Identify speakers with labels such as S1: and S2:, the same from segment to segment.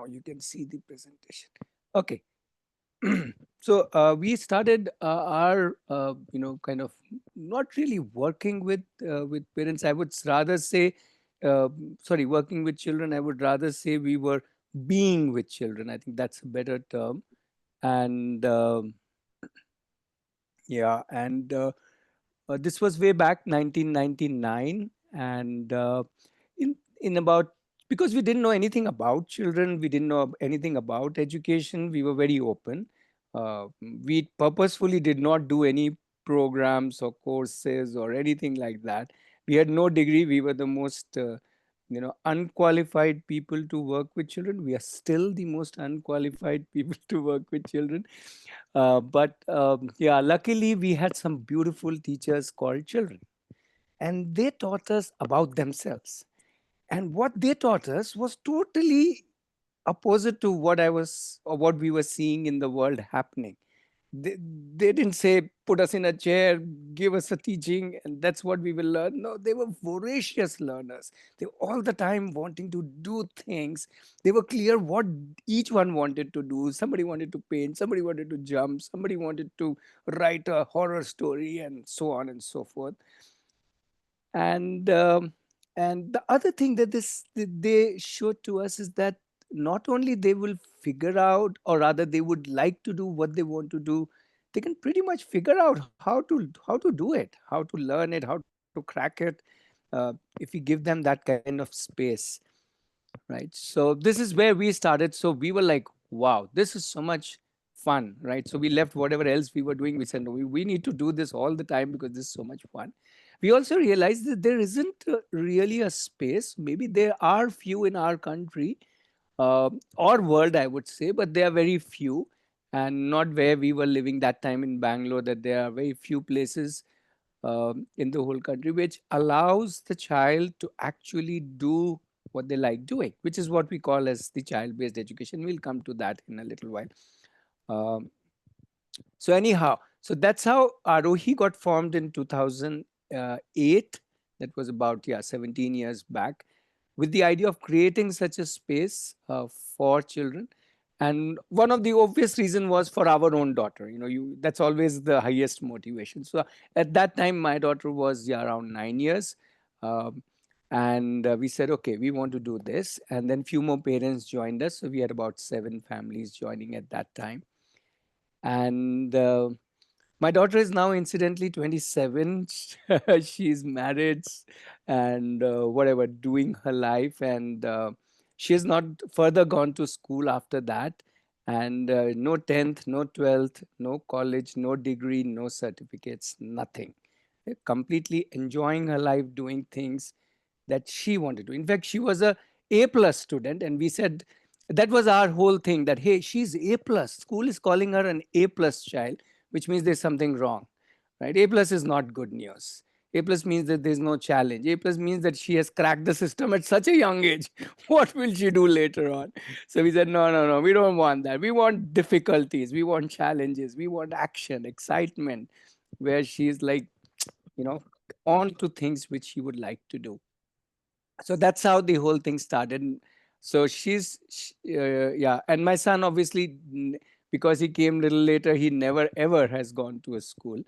S1: now you can see the presentation. Okay. So we started our kind of not really working with parents. I would rather say, uh, sorry, working with children. I would rather say we were being with children. I think that's a better term. And yeah, and this was way back 1999, and in about, because we didn't know anything about children, we didn't know anything about education. We were very open. We purposefully did not do any programs or courses or anything like that. We had no degree. We were the most unqualified people to work with children. We are still the most unqualified people to work with children. But yeah, luckily we had some beautiful teachers called children, and they taught us about themselves. And what they taught us was totally opposite to what I was or what we were seeing in the world happening. They didn't say, put us in a chair, give us a teaching, and that's what we will learn. No, they were voracious learners. They were all the time wanting to do things. They were clear what each one wanted to do. Somebody wanted to paint, somebody wanted to jump, somebody wanted to write a horror story, and so on and so forth. And um, and the other thing that they showed to us is that not only they will figure out, or rather they would like to do what they want to do, they can pretty much figure out how to do it, how to learn it, how to crack it, if we give them that kind of space, right? So this is where we started. So we were like, wow, this is so much fun, right? So we left whatever else we were doing. We said, no, we need to do this all the time because this is so much fun. We also realized that there isn't really a space. Maybe there are few in our country, or world, I would say, but they are very few, and not where we were living that time in Bangalore, that there are very few places in the whole country which allows the child to actually do what they like doing, which is what we call as the child-based education. We'll come to that in a little while. Um, so anyhow, so that's how Aarohi got formed in 2008. That was about, yeah, 17 years back, with the idea of creating such a space for children. And one of the obvious reason was for our own daughter. That's always the highest motivation. So at that time, my daughter was, yeah, around 9 years. Um, and we said, okay, we want to do this. And then few more parents joined us. So we had about 7 families joining at that time. And my daughter is now incidentally 27. She's married and whatever, doing her life. And she has not further gone to school after that. And no 10th, no 12th, no college, no degree, no certificates, nothing. Completely enjoying her life, doing things that she wanted to. In fact, she was A plus student, and we said that was our whole thing, that hey, she's A plus. School is calling her an A plus child, which means there's something wrong, right? A plus is not good news. A plus means that there's no challenge. A plus means that she has cracked the system at such a young age. What will she do later on? So we said, no, no, no, we don't want that. We want difficulties. We want challenges. We want action, excitement, where she's like, you know, on to things which she would like to do. So that's how the whole thing started. So yeah, and my son obviously, because he came a little later, he never ever has gone to a school,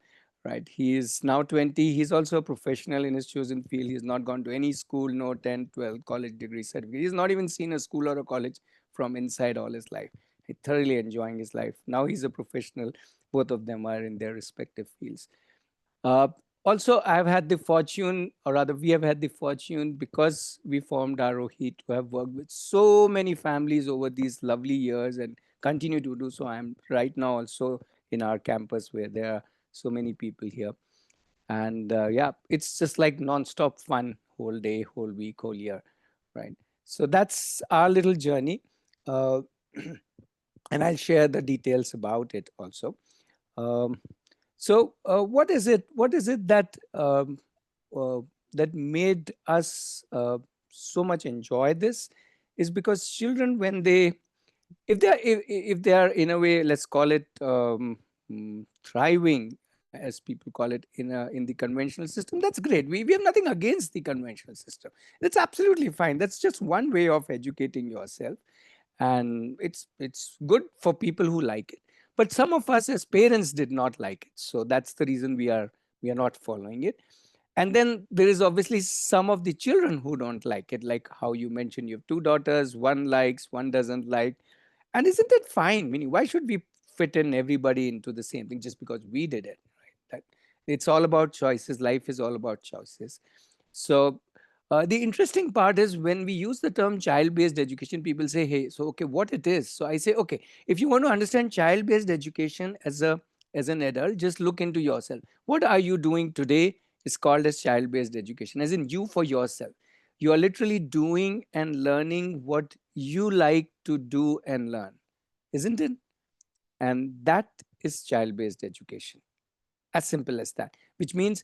S1: right? He is now 20. He's also a professional in his chosen field. He's not gone to any school, no 10, 12 college degree certificate. He's not even seen a school or a college from inside all his life. He's thoroughly enjoying his life. Now he's a professional. Both of them are in their respective fields. uh, Also, I've had the fortune, or rather, we have had the fortune, because we formed Aarohi, to have worked with so many families over these lovely years and continue to do so. I'm right now also in our campus where there are so many people here. And yeah, it's just like nonstop fun, whole day, whole week, whole year, right? So that's our little journey. Uh, and I'll share the details about it also. Um, what is it? What is it uh, that made us so much enjoy this? Is because children, when they, if they are in a way, let's call it thriving, as people call it, in the conventional system, that's great. We have nothing against the conventional system. That's absolutely fine. That's just one way of educating yourself. and it's good for people who like it. But some of us as parents did not like it, so that's the reason we are not following it. And then there is obviously some of the children who don't like it, like how you mentioned you have two daughters, one likes, one doesn't like. And isn't it fine? Meaning, why should we fit in everybody into the same thing just because we did it, right? That it's all about choices. Life is all about choices. So the interesting part is when we use the term child-based education, people say, "Hey, so okay, what it is?" So I say, "Okay, if you want to understand child-based education as an adult, just look into yourself. What are you doing today is called as child-based education, as in you for yourself. You are literally doing and learning what you like to do and learn, isn't it? And that is child-based education, as simple as that. Which means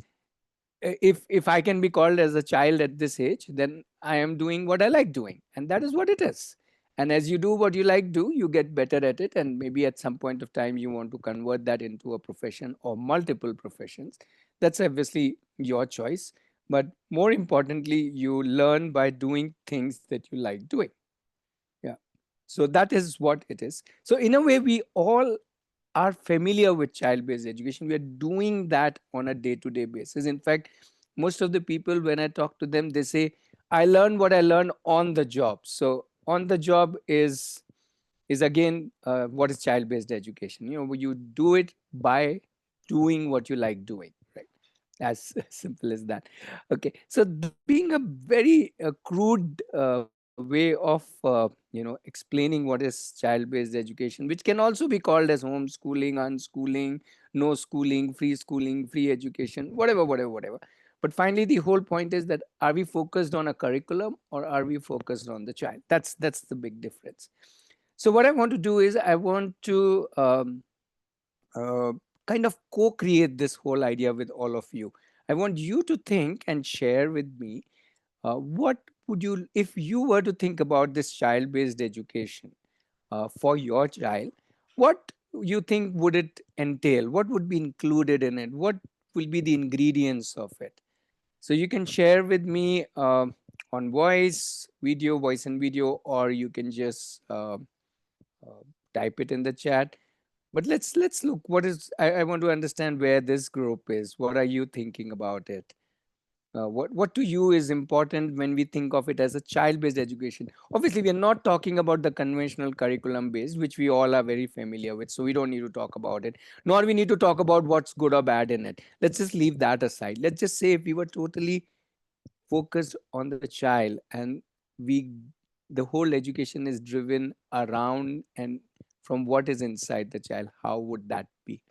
S1: if I can be called as a child at this age, then I am doing what I like doing, and that is what it is. And as you do what you like do, you get better at it, and maybe at some point of time you want to convert that into a profession or multiple professions. That's obviously your choice, but more importantly, you learn by doing things that you like doing. Yeah. So that is what it is. So in a way, we all are familiar with child-based education. We are doing that on a day-to-day basis. In fact, most of the people, when I talk to them, they say, "I learn what I learn on the job." So on the job is again what is child-based education. You do it by doing what you like doing, right? As simple as that. Okay, so that being a very crude way of explaining what is child-based education, which can also be called as homeschooling, unschooling, no schooling, free schooling, free education, whatever, whatever, whatever. But finally, the whole point is that are we focused on a curriculum or are we focused on the child? That's the big difference. So what I want to do is I want to uh, kind of co-create this whole idea with all of you. I want you to think and share with me what would you, if you were to think about this child-based education for your child, what you think would it entail? What would be included in it? What will be the ingredients of it? So you can share with me on voice and video, or you can just type it in the chat. But let's look. What is I want to understand where this group is. What are you thinking about it? What to you is important when we think of it as a child-based education? Obviously, we are not talking about the conventional curriculum-based, which we all are very familiar with. So we don't need to talk about it, nor we need to talk about what's good or bad in it. Let's just leave that aside. Let's just say if we were totally focused on the child, and we the whole education is driven around and from what is inside the child, how would that be?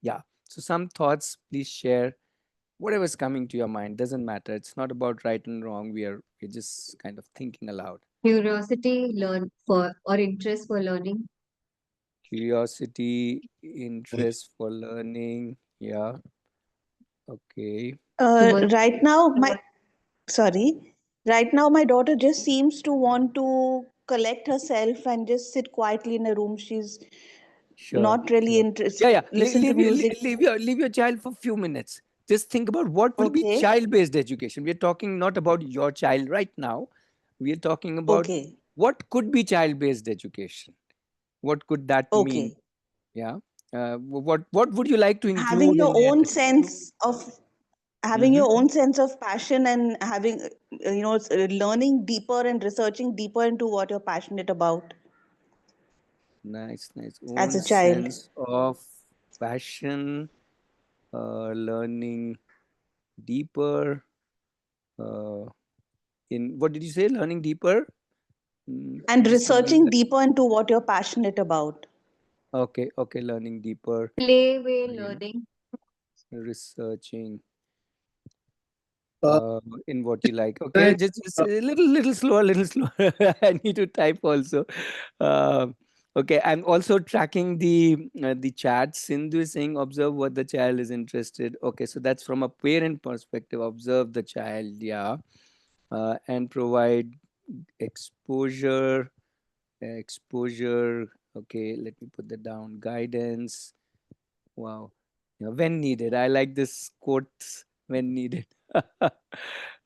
S1: Yeah. So some thoughts, please share. Whatever's coming to your mind, doesn't matter. It's not about right and wrong. We're just kind of thinking aloud.
S2: Curiosity, learn for or interest for learning.
S1: Curiosity, interest for learning. Yeah. Okay.
S2: Towards
S3: Right now, sorry. Right now, my daughter just seems to want to collect herself and just sit quietly in a room. She's
S1: Sure,
S3: not really
S1: sure. Yeah,
S3: interested.
S1: yeah.
S3: Listen to music.
S1: Leave your child for a few minutes. Just think about what will be
S3: Okay.
S1: child-based education. We're talking not about your child right now. We're talking about
S3: Okay.
S1: what could be child-based education. What could that mean?
S3: Okay.
S1: Yeah. What would you like to
S3: Having
S1: include
S3: your
S1: in it?
S3: own sense of having
S1: Mm-hmm.
S3: your own sense of passion and having learning deeper and researching deeper into what you're passionate about
S1: Nice, nice.
S3: as
S1: Own
S3: a child.
S1: sense of passion, learning deeper. Uh, in what did you say? Learning deeper.
S3: And
S1: Just repeat
S3: researching
S1: that.
S3: deeper into what you're passionate about.
S1: Okay, okay. Learning deeper.
S2: play way
S1: Yeah.
S2: learning.
S1: Researching
S4: Uh,
S1: in what you like.
S4: I,
S1: Okay, just a little slower, little slower. I need to type also. Um okay, I'm also tracking the chat. Sindhu is saying observe what the child is interested. Okay, so that's from a parent perspective. Observe the child, yeah, and provide exposure. Exposure. Okay, let me put that down. Guidance. Wow. Yeah, when needed. I like this quotes when needed.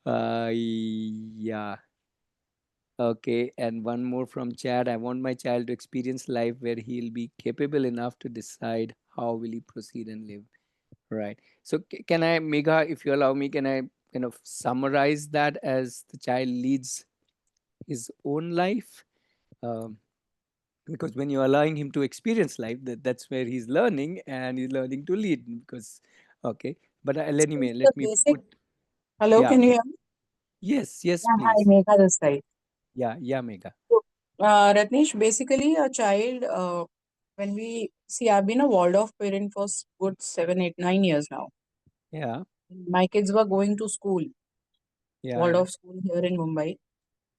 S1: Yeah. Okay, and one more from Chad. I want my child to experience life where he'll be capable enough to decide how will he proceed and live. Right. So can I, Megha, if you allow me, can I kind of summarize that as the child leads his own life? Um, because when you're allowing him to experience life, that's where he's learning and he's learning to lead. Because, okay, but
S5: So
S1: anyway,
S5: the
S1: let me
S5: basic.
S1: put,
S5: Hello,
S1: yeah,
S5: can you hear me?
S1: yes, yes,
S5: Yeah, hi,
S1: please.
S5: Megha this side.
S1: Yeah, yeah, Megha.
S5: So, Ratnesh, basically a child, when we see, I've been a Waldorf parent for good 7, 8, 9 years now.
S1: Yeah,
S5: My kids were going to school,
S1: yeah, yeah.
S5: Waldorf school here in Mumbai.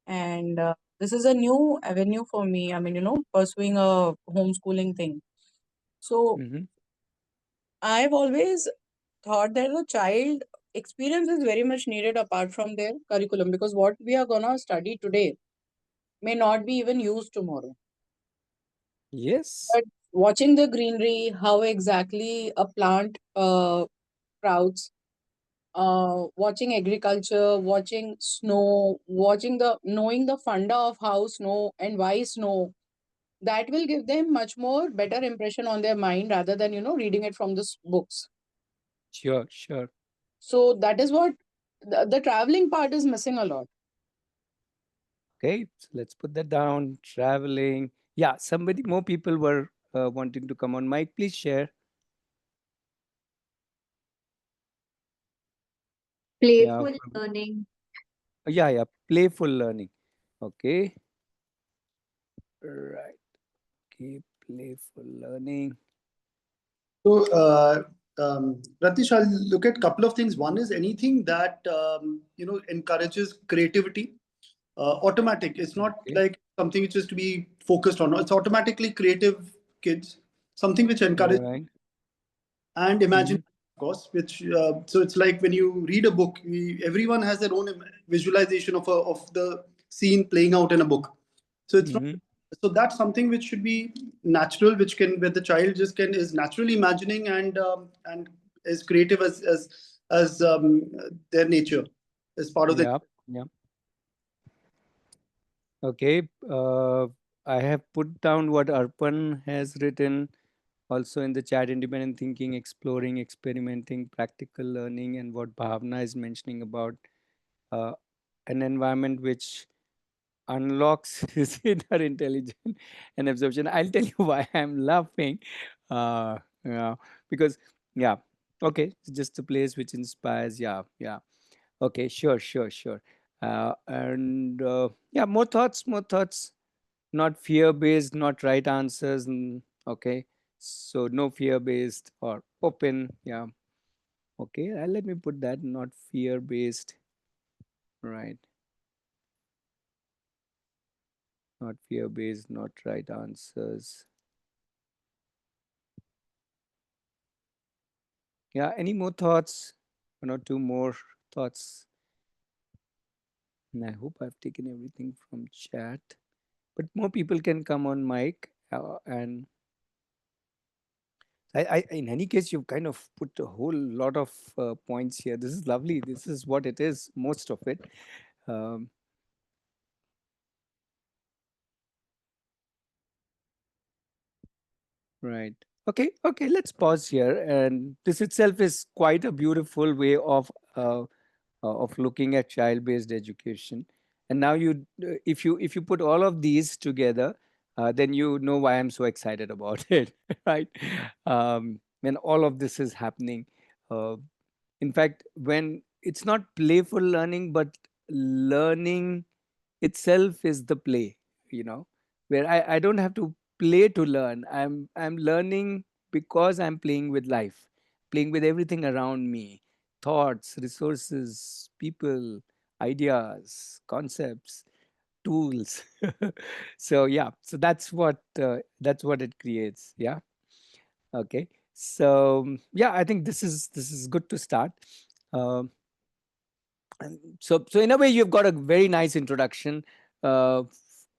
S5: And this is a new avenue for me. I mean, pursuing a homeschooling thing. So
S1: Mm-hmm.
S5: I've always thought that the child experience is very much needed apart from their curriculum, because what we are going to study today may not be even used tomorrow.
S1: Yes.
S5: But watching the greenery, how exactly a plant sprouts, watching agriculture, watching snow, watching the knowing the funda of how snow and why snow, that will give them much more better impression on their mind rather than reading it from the books.
S1: Sure, sure.
S5: So that is what the traveling part is missing a lot.
S1: Okay, so let's put that down. Traveling. Yeah, somebody, more people were wanting to come on. Mike, please share. Yeah,
S2: Playful learning.
S1: yeah, yeah. Playful learning. Okay, right. Okay, playful learning.
S4: So, Ratish, I'll look at a couple of things. One is anything that encourages creativity. Automatic. It's not
S1: Okay,
S4: like something which is to be focused on. It's automatically creative kids. Something which encourages
S1: right.
S4: and imagine,
S1: Mm-hmm.
S4: of course, which so it's like when you read a book, everyone has their own visualization of the scene playing out in a book. So it's not,
S1: Mm-hmm.
S4: so that's something which should be natural, which can, where the child just can, is naturally imagining and as creative as their nature, as part of the.
S1: Yeah, yeah. Okay. I have put down what Arpan has written also in the chat: independent thinking, exploring, experimenting, practical learning, and what Bhavna is mentioning about uh, an environment which unlocks his inner intelligence and absorption. I'll tell you why I'm laughing. Uh, yeah, because, yeah, okay, it's just a place which inspires. Yeah, yeah. Okay, sure, sure, sure. And yeah, more thoughts, more thoughts. Not fear based, not right answers. Okay, so no fear based or open. Yeah, okay. Let me put that, not fear based. Right, not fear based, not right answers. Yeah, any more thoughts? One or two more thoughts. And I hope I've taken everything from chat. But more people can come on mic. And in any case, you've kind of put a whole lot of points here. This is lovely. This is what it is, most of it. Um, right. Okay. Okay. Let's pause here. And this itself is quite a beautiful way of looking at child-based education. And now if you put all of these together, then you know why I'm so excited about it, right? When all of this is happening, uh, in fact, when it's not playful learning, but learning itself is the play, you know, where I don't have to play to learn. I'm learning because I'm playing with life, playing with everything around me, thoughts, resources, people, ideas, concepts, tools. So yeah, so that's what it creates. Yeah. Okay. So yeah, I think this is good to start. Um, and so in a way, you've got a very nice introduction uh,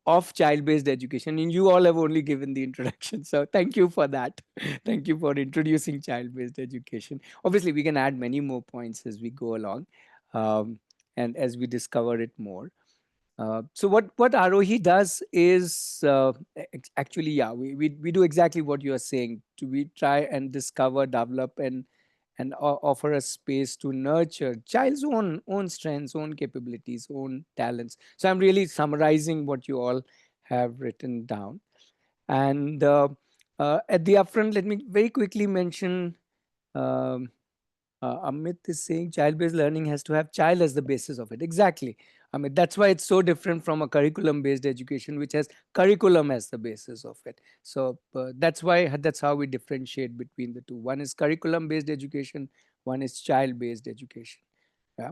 S1: of child-based education, and you all have only given the introduction. So thank you for that. Thank you for introducing child-based education. Obviously, we can add many more points as we go along, and as we discover it more. So what Aarohi does is actually, yeah, we do exactly what you are saying. We try and discover, develop, and offer a space to nurture child's own strengths, own capabilities, own talents. So I'm really summarizing what you all have written down. And at the upfront, let me very quickly mention. Um, Amit is saying child-based learning has to have child as the basis of it. Exactly. I mean, that's why it's so different from a curriculum-based education, which has curriculum as the basis of it. So that's how we differentiate between the two. One is curriculum-based education, one is child-based education. Yeah.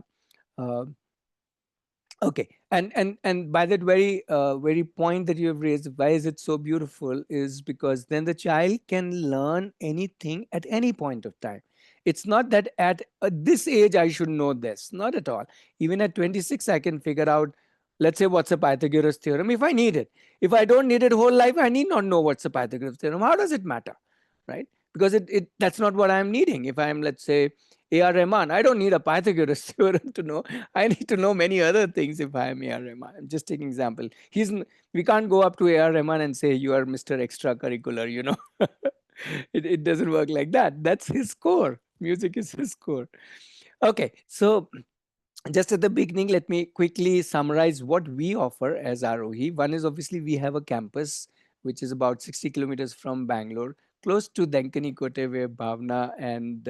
S1: Uh, Okay, and by that very point that you have raised, why is it so beautiful? Is because then the child can learn anything at any point of time. It's not that at this age I should know this. Not at all. Even at 26, I can figure out, let's say, what's a Pythagoras theorem if I need it. If I don't need it whole life, I need not know what's a Pythagoras theorem. How does it matter, right? Because it that's not what I'm needing. If I'm, let's say, A.R. Rahman, I don't need a Pythagoras theorem to know. I need to know many other things if I am A.R. Rahman. I'm just taking example. We can't go up to A.R. Rahman and say you are Mr. Extracurricular, you know. It doesn't work like that. That's his core. Music is his core. Okay, so just at the beginning, let me quickly summarize what we offer as Aarohi. One is obviously we have a campus which is about 60 kilometers from Bangalore, close to Denkani Kote, where Bhavna and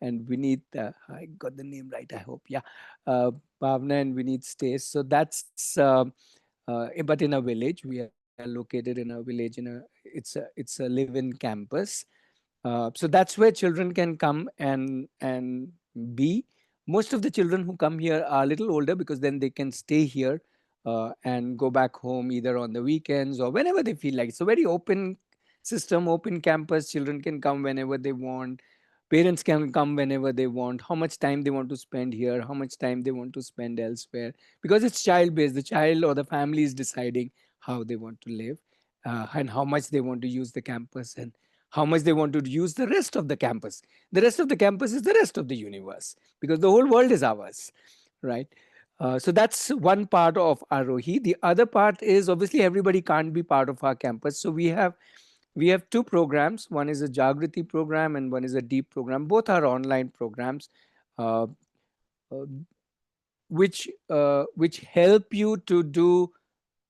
S1: Vineet, I got the name right, I hope. Yeah, Bhavna and Vineet stays. So that's but in a village. We are located in a village. It's a live-in campus. So that's where children can come and be. Most of the children who come here are a little older because then they can stay here and go back home either on the weekends or whenever they feel like. It's a very open system, open campus. Children can come whenever they want. Parents can come whenever they want. How much time they want to spend here, how much time they want to spend elsewhere. Because it's child based. The child or the family is deciding how they want to live and how much they want to use the campus and how much they want to use the rest of the campus. The rest of the campus is the rest of the universe because the whole world is ours, right? So that's one part of Aarohi. The other part is obviously everybody can't be part of our campus. So we have two programs. One is a Jagriti program and one is a Deep program. Both are online programs, uh, uh, which help you to do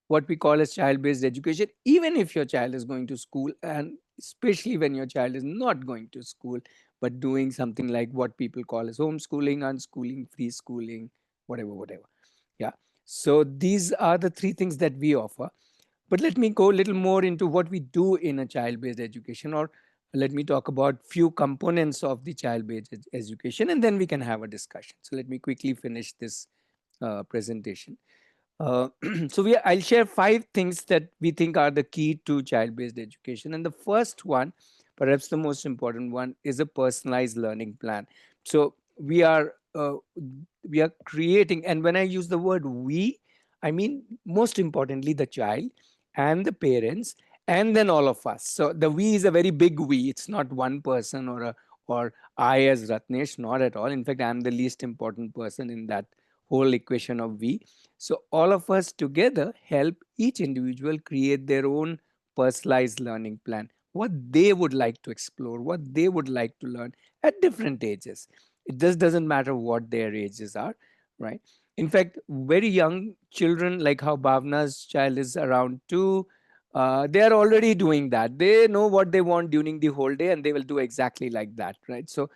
S1: what we call as child-based education, even if your child is going to school, and especially when your child is not going to school, but doing something like what people call as homeschooling, unschooling, free schooling, whatever. Yeah. So these are the three things that we offer. But let me go a little more into what we do in a child-based education, or let me talk about few components of the child-based education, and then we can have a discussion. So let me quickly finish this presentation. Uh, I'll share five things that we think are the key to child-based education. And the first one, perhaps the most important one, is a personalized learning plan. So we are creating, and when I use the word we, I mean most importantly the child and the parents and then all of us. So the we is a very big we. It's not one person or I as Ratnesh, not at all. In fact, I'm the least important person in that whole equation of we. So all of us together help each individual create their own personalized learning plan, what they would like to explore, what they would like to learn at different ages. It just doesn't matter what their ages are, right? In fact, very young children, like how Bhavna's child is around 2, they are already doing that. They know what they want during the whole day and they will do exactly like that, right? So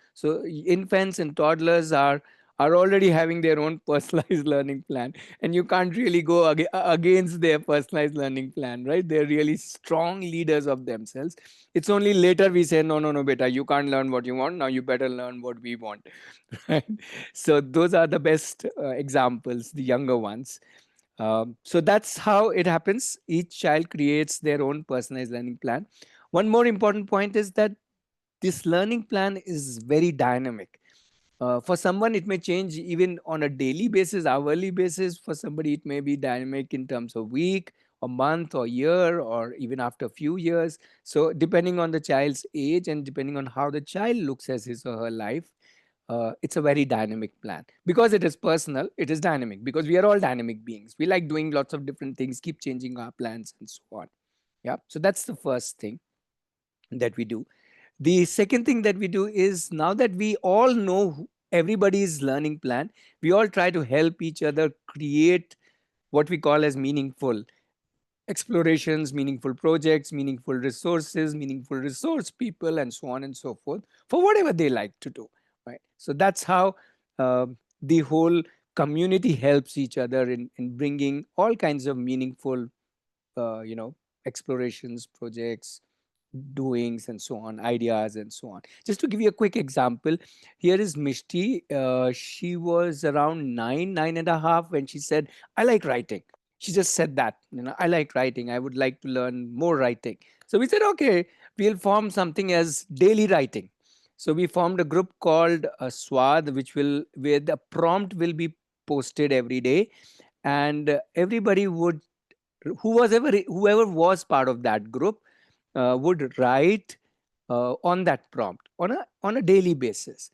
S1: infants and toddlers are already having their own personalized learning plan, and you can't really go against their personalized learning plan, right? They're really strong leaders of themselves. It's only later we say, no, no, no, beta, you can't learn what you want. Now you better learn what we want. Right? So those are the best examples, the younger ones. So that's how it happens. Each child creates their own personalized learning plan. One more important point is that this learning plan is very dynamic. For someone, it may change even on a daily basis, hourly basis. For somebody, it may be dynamic in terms of week or month or year or even after a few years. So depending on the child's age and depending on how the child looks at his or her life, it's a very dynamic plan. Because it is personal, it is dynamic, because we are all dynamic beings. We like doing lots of different things, keep changing our plans and so on. Yeah, so that's the first thing that we do. The second thing that we do is, now that we all know everybody's learning plan, we all try to help each other create what we call as meaningful explorations, meaningful projects, meaningful resources, meaningful resource people, and so on and so forth, for whatever they like to do. Right. So that's how uh, the whole community helps each other in bringing all kinds of meaningful, you know, explorations, projects, doings, and so on, ideas, and so on. Just to give you a quick example, here is Mishti. She was around 9.5 when she said, I like writing. She just said that, you know, I like writing. I would like to learn more writing. So we said, okay, we'll form something as daily writing. So we formed a group called Swad, where the prompt will be posted every day, and everybody would, whoever was part of that group, would write on that prompt on a daily basis.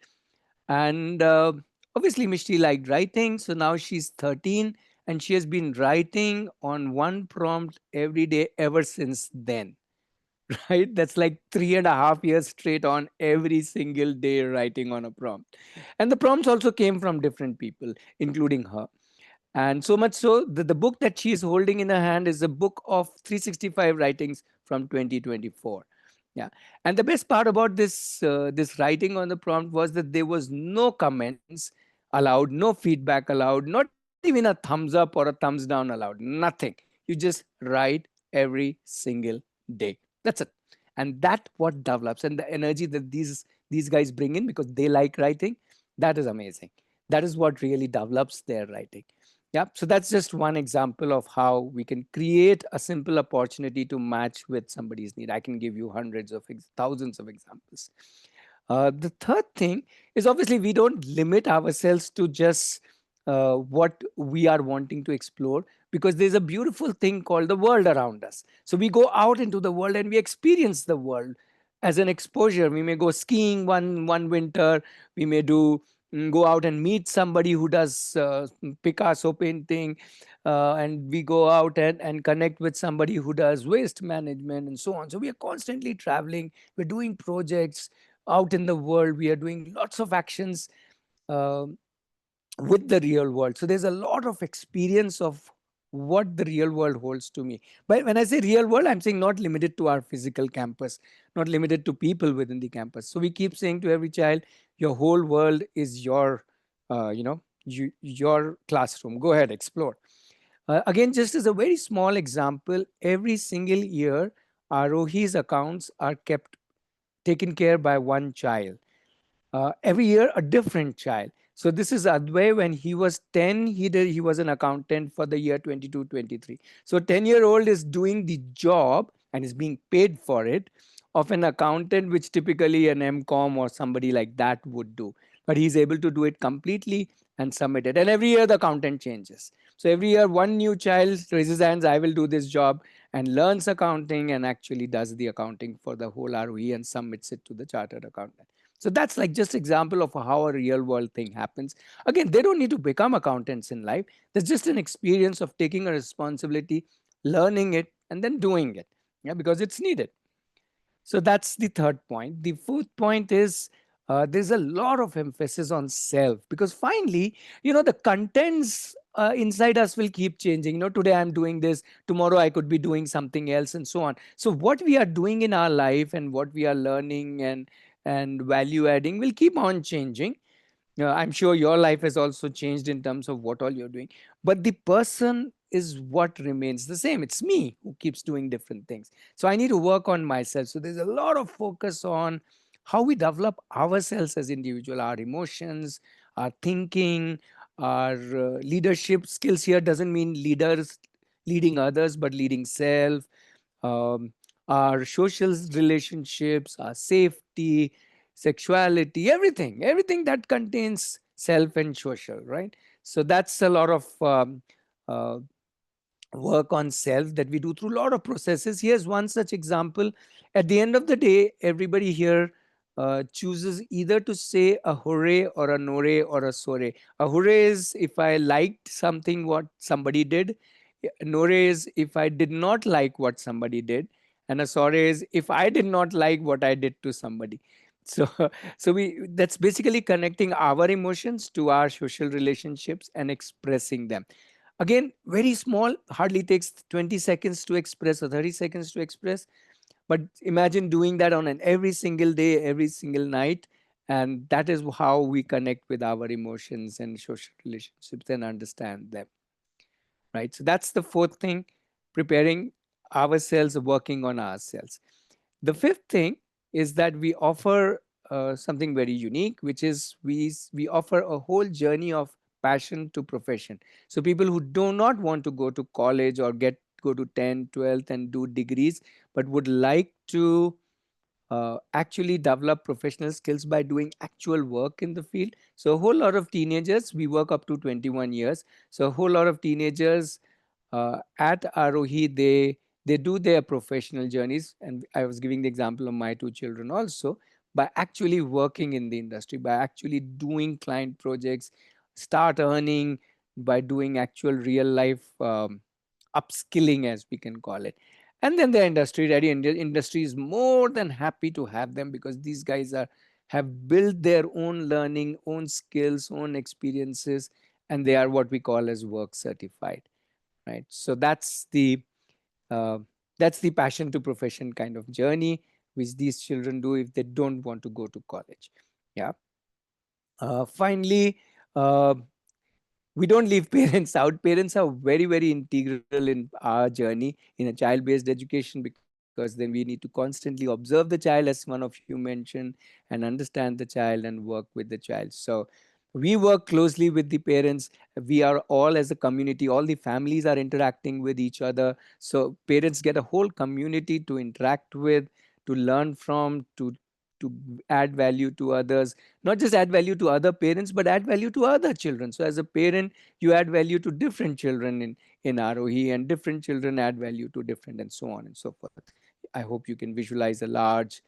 S1: And obviously Mishti liked writing, so now she's 13 and she has been writing on one prompt every day ever since then. Right, that's like 3.5 years straight on, every single day writing on a prompt. And the prompts also came from different people, including her. And so much so that the book that she is holding in her hand is a book of 365 writings from 2024. Yeah. And the best part about this writing on the prompt was that there was no comments allowed, no feedback allowed, not even a thumbs up or a thumbs down allowed, nothing. You just write every single day. That's it. And that what develops, and the energy that these guys bring in because they like writing, that is amazing. That is what really develops their writing. Yeah, so that's just one example of how we can create a simple opportunity to match with somebody's need. I can give you hundreds of thousands of examples. The third thing is, obviously we don't limit ourselves to just what we are wanting to explore, because there's a beautiful thing called the world around us. So we go out into the world and we experience the world as an exposure. We may go skiing one winter. We may go out and meet somebody who does Picasso painting, and we go out and connect with somebody who does waste management and so on. So we are constantly traveling, we're doing projects out in the world, we are doing lots of actions um with the real world. So there's a lot of experience of what the real world holds to me. But when I say real world, I'm saying not limited to our physical campus, not limited to people within the campus. So we keep saying to every child, your whole world is your classroom. Go ahead, explore. Again, just as a very small example, every single year, Aarohi's accounts are kept taken care by one child. Every year a different child. So this is Advay. When he was 10, he was an accountant for the year 22-23. So 10-year-old is doing the job and is being paid for it of an accountant, which typically an MCOM or somebody like that would do. But he's able to do it completely and submit it. And every year the accountant changes. So every year one new child raises hands, I will do this job, and learns accounting and actually does the accounting for the whole ROE and submits it to the chartered accountant. So that's like just example of how a real world thing happens. Again, they don't need to become accountants in life. There's just an experience of taking a responsibility, learning it, and then doing it. Yeah, because it's needed. So that's the third point. The fourth point is, there's a lot of emphasis on self, because finally, the contents inside us will keep changing. Today I'm doing this, tomorrow I could be doing something else, and so on. So what we are doing in our life and what we are learning and value adding will keep on changing. I'm sure your life has also changed in terms of what all you're doing, but the person is what remains the same. It's me who keeps doing different things. So I need to work on myself. So there's a lot of focus on how we develop ourselves as individual, our emotions, our thinking, our leadership skills. Here doesn't mean leaders leading others, but leading self, um, our social relationships, our safety, sexuality, everything that contains self and social, right? So that's a lot of uh, work on self that we do through a lot of processes. Here's one such example. At the end of the day, everybody here chooses either to say a hooray or a nore or a sore. A hooray is if I liked something what somebody did. Nore is if I did not like what somebody did, and a sore is if I did not like what I did to somebody. So, so we that's basically connecting our emotions to our social relationships and expressing them. Again, very small, hardly takes 20 seconds to express or 30 seconds to express, but imagine doing that on an every single day, every single night, and that is how we connect with our emotions and social relationships and understand them, right? So that's the fourth thing, preparing ourselves, working on ourselves. The fifth thing is that we offer something very unique, which is we offer a whole journey of passion to profession. So people who do not want to go to college or go to 10, 12th and do degrees, but would like to actually develop professional skills by doing actual work in the field. So a whole lot of teenagers, we work up to 21 years. So a whole lot of teenagers at Aarohi, they do their professional journeys. And I was giving the example of my two children also, by actually working in the industry, by actually doing client projects, start earning by doing actual real life upskilling, as we can call it. And then the industry ready, and the industry is more than happy to have them, because these guys are have built their own learning, own skills, own experiences, and they are what we call as work certified, right? So uh, that's the passion to profession kind of journey which these children do if they don't want to go to college. Yeah. Finally, uh, we don't leave parents out. Parents are very, very integral in our journey in a child-based education, because then we need to constantly observe the child, as one of you mentioned, and understand the child and work with the child. So we work closely with the parents. We are all, as a community, all the families are interacting with each other. So parents get a whole community to interact with, to learn from, to add value to others, not just add value to other parents, but add value to other children. So as a parent, you add value to different children in Aarohi, and different children add value to different, and so on and so forth. I hope you can visualize a large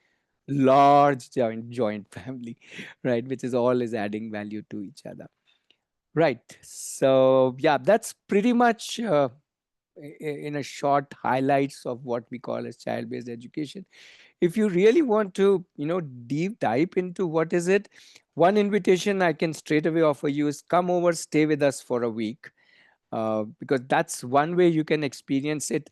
S1: joint family, right, which is all is adding value to each other, right? So yeah, that's pretty much in a short highlights of what we call as child-based education. If you really want to, deep dive into what is it, one invitation I can straight away offer you is come over, stay with us for a week, because that's one way you can experience it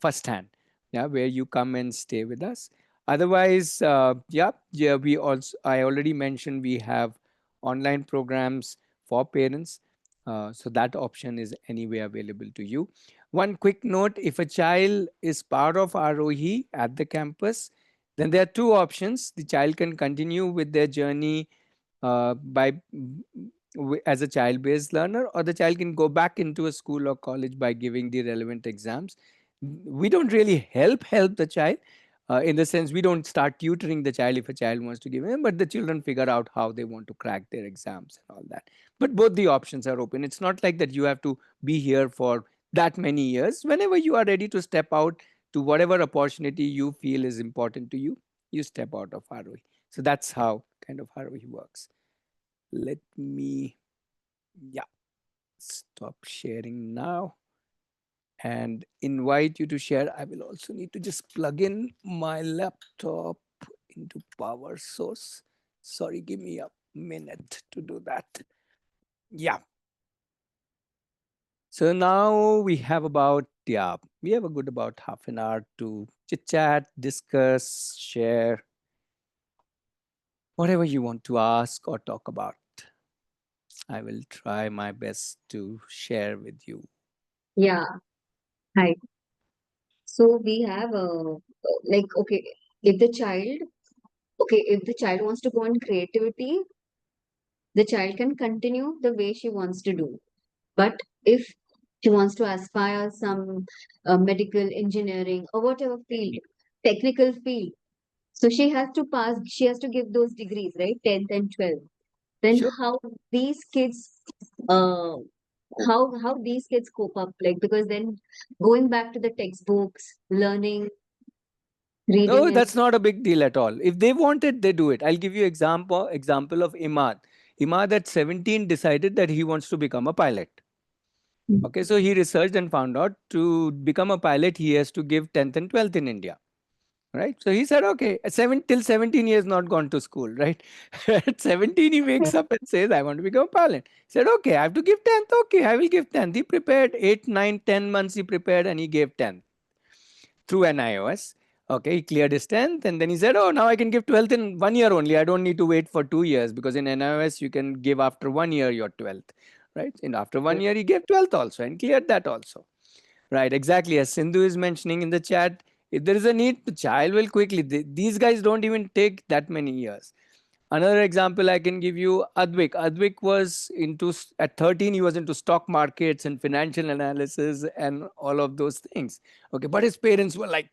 S1: firsthand. Yeah, where you come and stay with us. Otherwise, yeah, we also, I already mentioned, we have online programs for parents, so that option is anyway available to you. One quick note: if a child is part of Aarohi at the campus, then there are two options. The child can continue with their journey by as a child-based learner, or the child can go back into a school or college by giving the relevant exams. We don't really help the child, in the sense we don't start tutoring the child if a child wants to give in, but the children figure out how they want to crack their exams and all that. But both the options are open. It's not like that you have to be here for that many years. Whenever you are ready to step out to whatever opportunity you feel is important to you, you step out of Aarohi. So that's how kind of Aarohi works. Let me, yeah, stop sharing now and invite you to share. I will also need to just plug in my laptop into power source. Sorry, give me a minute to do that. Yeah. So now we have about, yeah, we have a good about half an hour to chit chat, discuss, share, whatever you want to ask or talk about. I will try my best to share with you.
S2: Yeah. Hi. So we have like okay, if the child if the child wants to go on creativity, the child can continue the way she wants to do. But if she wants to aspire some medical engineering or whatever field, technical field, so she has to give those degrees, right? 10th and 12th. Then
S1: Sure.
S2: how these kids uh how these kids cope up, like, because then going back to the textbooks, learning Reading
S1: No,
S2: and
S1: that's not a big deal at all. If they want it, they do it. I'll give you example of Imad. Imad at 17 decided that he wants to become a pilot. Okay, so he researched and found out to become a pilot, he has to give 10th and 12th in India. Right. So he said, okay, at 17 he has not gone to school. Right. At 17, he wakes up and says, I want to become a pilot. He said, okay, I have to give 10th. Okay, I will give 10th. He prepared 8, 9, 10 months he prepared and he gave 10th through an iOS. Okay, he cleared his 10th and then he said, oh, now I can give 12th in 1 year only. I don't need to wait for 2 years because in NIOS you can give after 1 year your 12th. Right. And after 1 year, he gave 12th also and cleared that also. Right, exactly. As Sindhu is mentioning in the chat, if there is a need, the child will quickly. These guys don't even take that many years. Another example I can give you, Advik. Advik was at 13, he was into stock markets and financial analysis and all of those things. Okay, but his parents were like,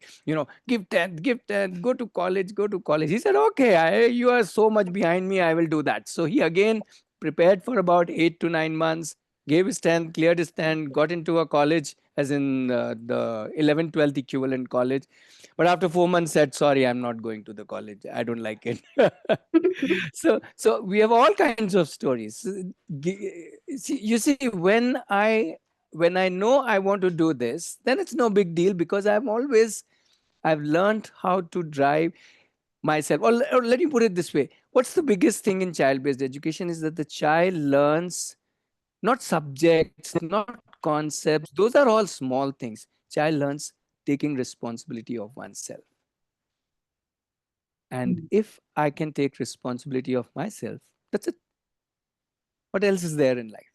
S1: give 10th, give 10th, go to college, go to college. He said, okay, you are so much behind me, I will do that. So he again prepared for about 8 to 9 months, gave his 10th, cleared his 10th, got into a college, as in the 11th, 12th equivalent college. But after 4 months said, sorry, I'm not going to the college. I don't like it. So we have all kinds of stories. You see, when I know I want to do this, then it's no big deal because I've learned how to drive myself. Or let me put it this way: what's the biggest thing in child-based education is that the child learns not subjects, not concepts. Those are all small things. Child learns taking responsibility of oneself. And if I can take responsibility of myself, that's it. What else is there in life?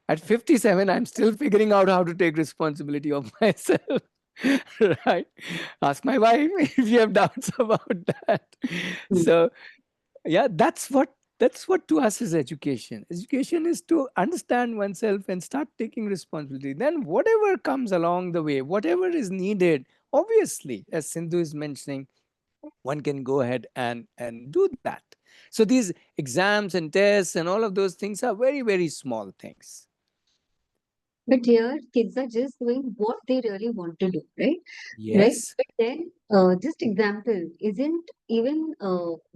S1: At 57, I'm still figuring out how to take responsibility of myself. Right? Ask my wife if you have doubts about that. So yeah, that's what to us is education. Education is to understand oneself and start taking responsibility. Then whatever comes along the way, whatever is needed, obviously, as Sindhu is mentioning, one can go ahead and do that. So these exams and tests and all of those things are very, very small things.
S2: but here kids are just doing what they really want to do, right? Right.
S1: Yes.
S2: But then, just example, isn't even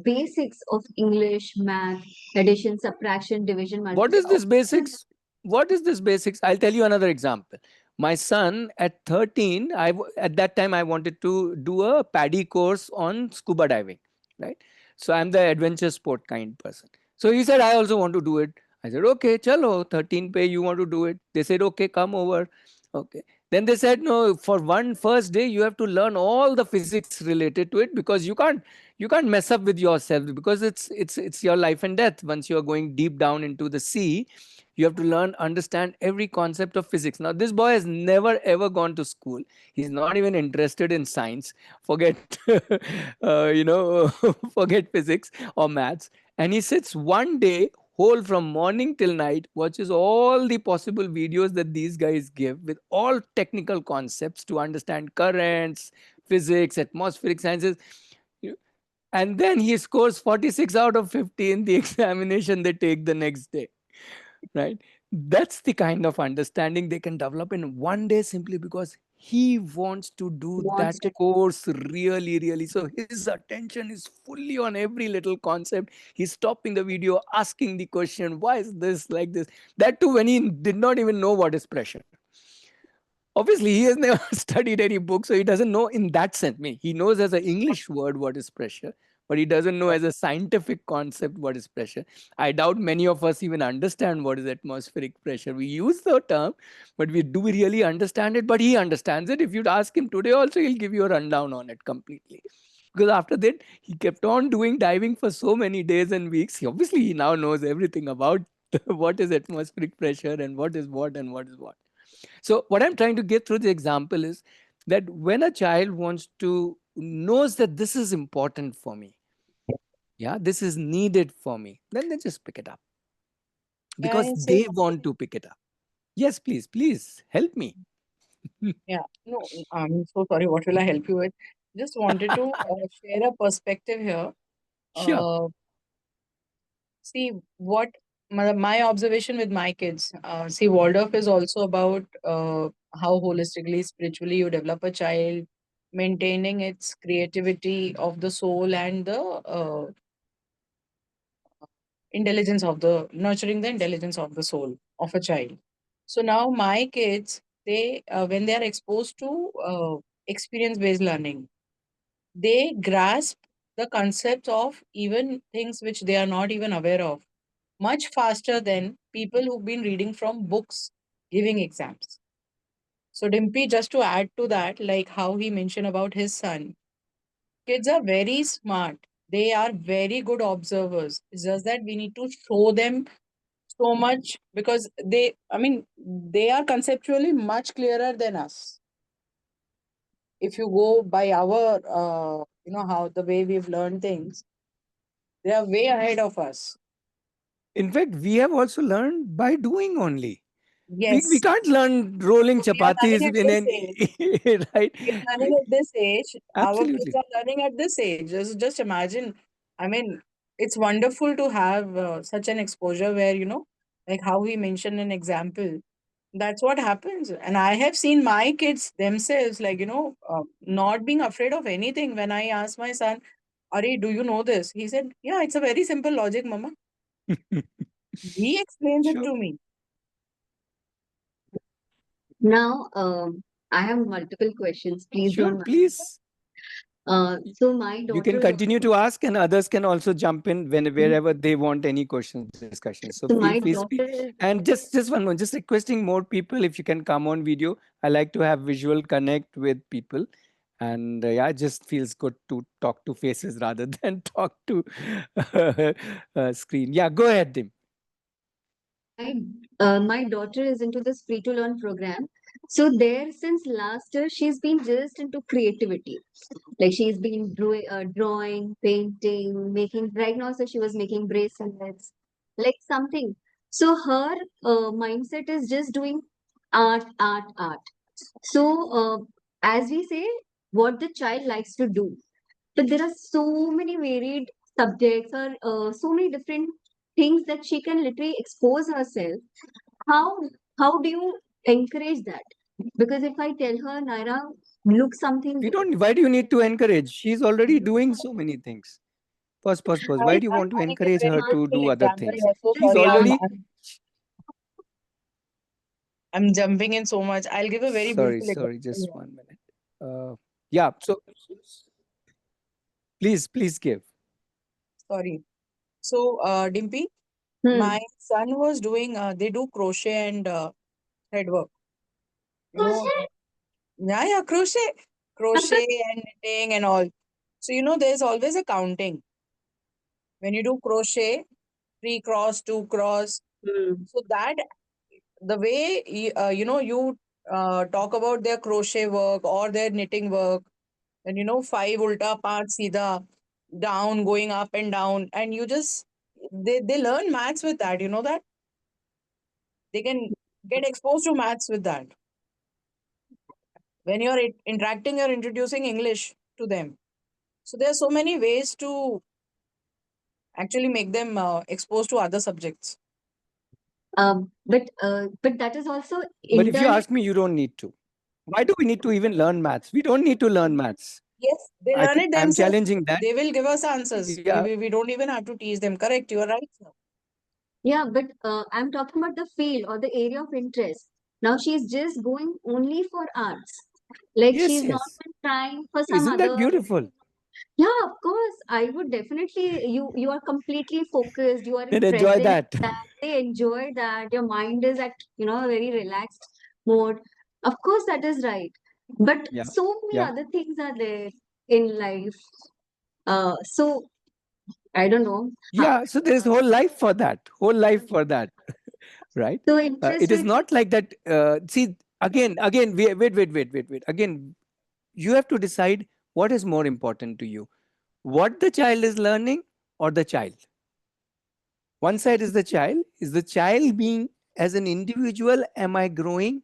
S2: basics of English, math, addition, subtraction, division,
S1: What is
S2: multiplication.
S1: this basics? What is this basics? I'll tell you another example. My son at 13, at that time I wanted to do a paddy course on scuba diving, right? So I'm the adventure sport kind person. So he said, I also want to do it. I said, okay, chalo, 13 pay, you want to do it. They said, okay, come over. Okay. Then they said, no, for one first day, you have to learn all the physics related to it because you can't mess up with yourself because it's your life and death. Once you're going deep down into the sea, you have to understand every concept of physics. Now this boy has never ever gone to school. He's not even interested in science. Forget forget physics or maths. And he sits one day whole from morning till night, watches all the possible videos that these guys give with all technical concepts to understand currents, physics, atmospheric sciences. And then he scores 46 out of 50 in the examination they take the next day. Right? That's the kind of understanding they can develop in one day simply because he wants to do that
S2: Wants to.
S1: course really, really. So his attention is fully on every little concept. He's stopping the video, asking the question, why is this like this? That too, when he did not even know what is pressure. Obviously, he has never studied any book, so he doesn't know in that sense. I mean, he knows as an English word what is pressure, but he doesn't know as a scientific concept what is pressure. I doubt many of us even understand what is atmospheric pressure. We use the term, but do we really understand it? But he understands it. If you'd ask him today, also, he'll give you a rundown on it completely. Because after that, he kept on doing diving for so many days and weeks. He now knows everything about what is atmospheric pressure and what is what and what is what. So what I'm trying to get through the example is that when a child knows that this is important for me, yeah, this is needed for me, then they just pick it up
S5: May
S1: because
S5: I say
S1: they
S5: something?
S1: want to pick it up. Yes, please help me.
S5: Yeah, no, I'm so sorry. What will I help you with? Just wanted to share a perspective here.
S1: Sure.
S5: Uh, See what my observation with my kids. See, Waldorf is also about how holistically, spiritually you develop a child, maintaining its creativity of the soul and the intelligence of the nurturing the intelligence of the soul of a child. So now my kids, they when they are exposed to experience based learning, they grasp the concepts of even things which they are not even aware of much faster than people who've been reading from books giving exams. So Dimpy, just to add to that, like how he mentioned about his son, kids are very smart. They are very good observers. It's just that we need to show them so much because I mean, they are conceptually much clearer than us. If you go by our, how the way we've learned things, they are way ahead of us.
S1: In fact, we have also learned by doing only. We
S5: Yes.
S1: can't learn rolling
S5: So we are
S1: chapatis
S5: learning at
S1: in
S5: this
S1: an
S5: age.
S1: right.
S5: We are learning at this age. Our kids
S1: Absolutely.
S5: are learning at this age. Just imagine. I mean, it's wonderful to have such an exposure where, like how he mentioned an example. That's what happens. And I have seen my kids themselves, like, not being afraid of anything. When I asked my son, Ari, do you know this? He said, yeah, it's a very simple logic, Mama. He explains it
S1: Sure.
S5: to me.
S2: Now, I have multiple questions. Please
S1: Sure,
S2: don't mind.
S1: please.
S2: So my
S1: You can
S2: daughter is
S1: continue
S2: also,
S1: to ask, and others can also jump in wherever they want any questions, discussions. So
S2: so
S1: feel free
S2: my
S1: to speak.
S2: daughter is,
S1: And just one more, just requesting more people if you can come on video. I like to have visual connect with people, and yeah, it just feels good to talk to faces rather than talk to screen. Yeah, go ahead, Dim.
S2: my my daughter is into this free to learn program. So there, since last year, she's been just into creativity. Like she's been drawing, painting, making. Right now, so she was making bracelets, like something. So her mindset is just doing art, art, art. So, as we say, what the child likes to do. But there are so many varied subjects or so many different things that she can literally expose herself. How how do you encourage that? Because if I tell her, Naira, look something.
S1: We don't. Why do you need to encourage? She's already doing so many things. Pause, pause, pause. Why do you want to
S5: I'll give a
S1: encourage
S5: very
S1: her to
S5: beautiful
S1: do other
S5: example
S1: things?
S5: here. So
S1: She's
S5: sorry,
S2: Just
S1: already.
S5: I'm jumping in so much. I'll give a very
S1: Sorry,
S5: beautiful
S1: sorry.
S5: example
S1: Just
S5: here.
S1: 1 minute. Yeah. So please give.
S5: Sorry. So, Dimpy,
S2: hmm.
S5: my son was doing, they do crochet and thread work. You know, yeah, yeah, crochet and knitting and all. So, there's always a counting. When you do crochet, three cross, two cross.
S2: Hmm.
S5: So that the way you talk about their crochet work or their knitting work, and five ulta part seedha down going up and down, and you just they learn maths with that. You know that they can get exposed to maths with that. When you're interacting, you're introducing English to them. So there are so many ways to actually make them exposed to other subjects.
S2: But that is also
S1: But if you
S2: indulge.
S1: ask me, you don't need to. Why do we need to even learn maths? We don't need to learn maths.
S5: Yes, they learn it
S1: I'm
S5: themselves.
S1: challenging that.
S5: They will give us answers.
S1: Yeah.
S5: We don't even have to teach them. Correct, you are right, sir.
S2: Yeah, but I'm talking about the field or the area of interest. Now she's just going only for arts. Like
S1: Yes,
S2: she's not
S1: yes.
S2: been trying for some
S1: Isn't that
S2: other.
S1: beautiful?
S2: Yeah, of course. I would definitely. You are completely focused. You are
S1: Then enjoy
S2: present.
S1: that.
S2: They enjoy that. Your mind is at a very relaxed mode. Of course, that is right. But
S1: Yeah.
S2: so many
S1: Yeah.
S2: other things are there in life. So I don't know. How,
S1: Yeah. So there's whole life for that. Whole life for that. Right?
S2: so interest
S1: It is
S2: will be.
S1: not like that. See, again, wait. Again, you have to decide what is more important to you, what the child is learning or the child. One side is the child being as an individual, am I growing?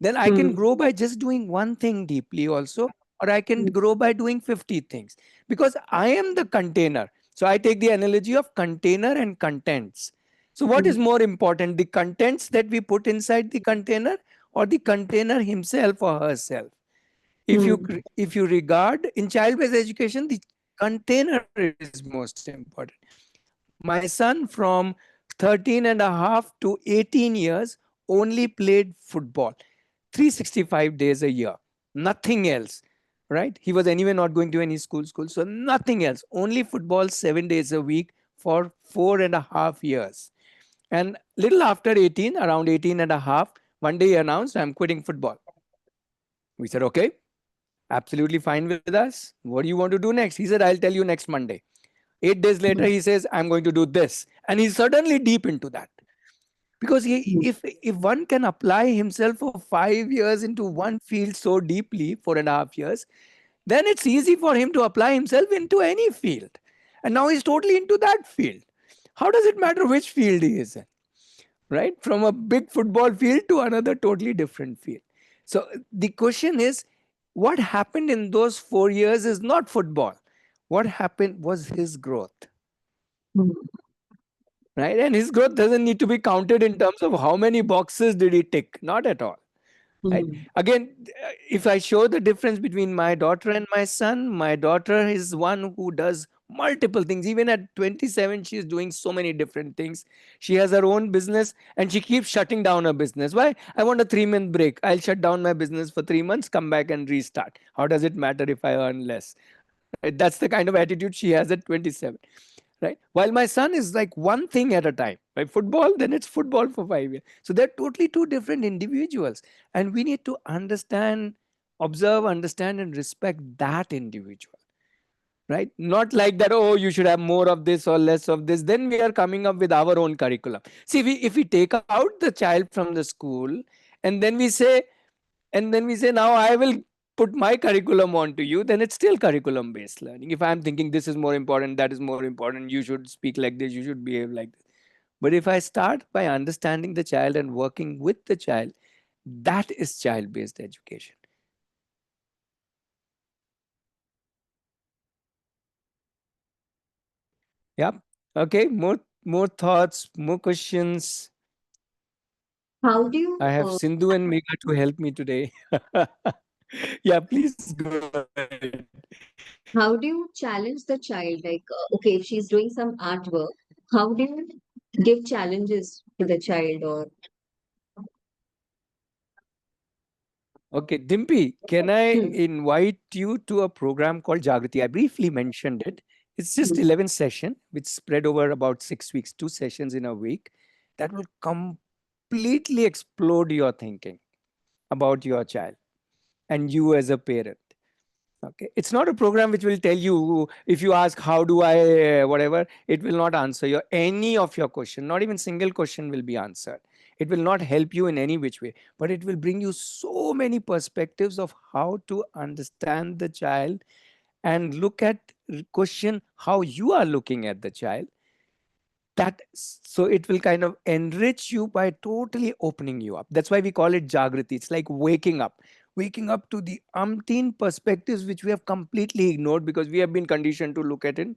S1: Then I can
S2: Hmm.
S1: grow by just doing one thing deeply also, or I can grow by doing 50 things because I am the container. So I take the analogy of container and contents. So what
S2: Hmm.
S1: is more important, the contents that we put inside the container or the container himself or herself? If you regard in child-based education, the container is most important. My son from 13 and a half to 18 years only played football 365 days a year, nothing else. Right, he was anyway not going to any school, so nothing else, only football 7 days a week for 4.5 years. And little after 18, around 18 and a half, one day he announced, I'm quitting football. We said, okay, absolutely fine with us. What do you want to do next? He said, I'll tell you next Monday. 8 days later, he says, I'm going to do this. And he's suddenly deep into that. Because if one can apply himself for 5 years into one field so deeply, 4.5 years, then it's easy for him to apply himself into any field. And now he's totally into that field. How does it matter which field he is in? Right? From a big football field to another totally different field. So the question is, what happened in those 4 years is not football. What happened was his growth. Right? And his growth doesn't need to be counted in terms of how many boxes did he tick. Not at all. Right? Again, if I show the difference between my daughter and my daughter is one who does multiple things. Even at 27, she is doing so many different things. She has her own business and she keeps shutting down her business. Why? I want a 3-month break. I'll shut down my business for 3 months, come back and restart. How does it matter if I earn less? Right? That's the kind of attitude she has at 27. Right, while my son is like one thing at a time. Right, football, then it's football for 5 years. So they're totally two different individuals, and we need to understand, observe, understand and respect that individual. Right, not like that, oh, you should have more of this or less of this. Then we are coming up with our own curriculum. See, if we take out the child from the school and then we say, now I will put my curriculum onto you, then it's still curriculum based learning. If I'm thinking this is more important, that is more important, you should speak like this, you should behave like this. But if I start by understanding the child and working with the child, that is child based education. Yeah. Okay, more thoughts, more questions.
S2: How do you
S1: I have Sindhu and Megha to help me today. Yeah, please go ahead.
S2: how do you challenge the child? Like, okay, if she's doing some artwork, how do you give challenges to the child? Or
S1: Okay, Dimpy, can I
S2: hmm,
S1: invite you to a program called Jagriti? I briefly mentioned it. It's just
S2: hmm,
S1: 11 session, which spread over about 6 weeks, 2 sessions in a week. That will completely explode your thinking about your child and you as a parent. Okay, it's not a program which will tell you, if you ask how do I whatever, it will not answer your any of your question. Not even single question will be answered. It will not help you in any which way, but it will bring you so many perspectives of how to understand the child and look at question how you are looking at the child. That so it will kind of enrich you by totally opening you up. That's why we call it Jagriti. It's like waking up to the umpteen perspectives which we have completely ignored because we have been conditioned to look at it,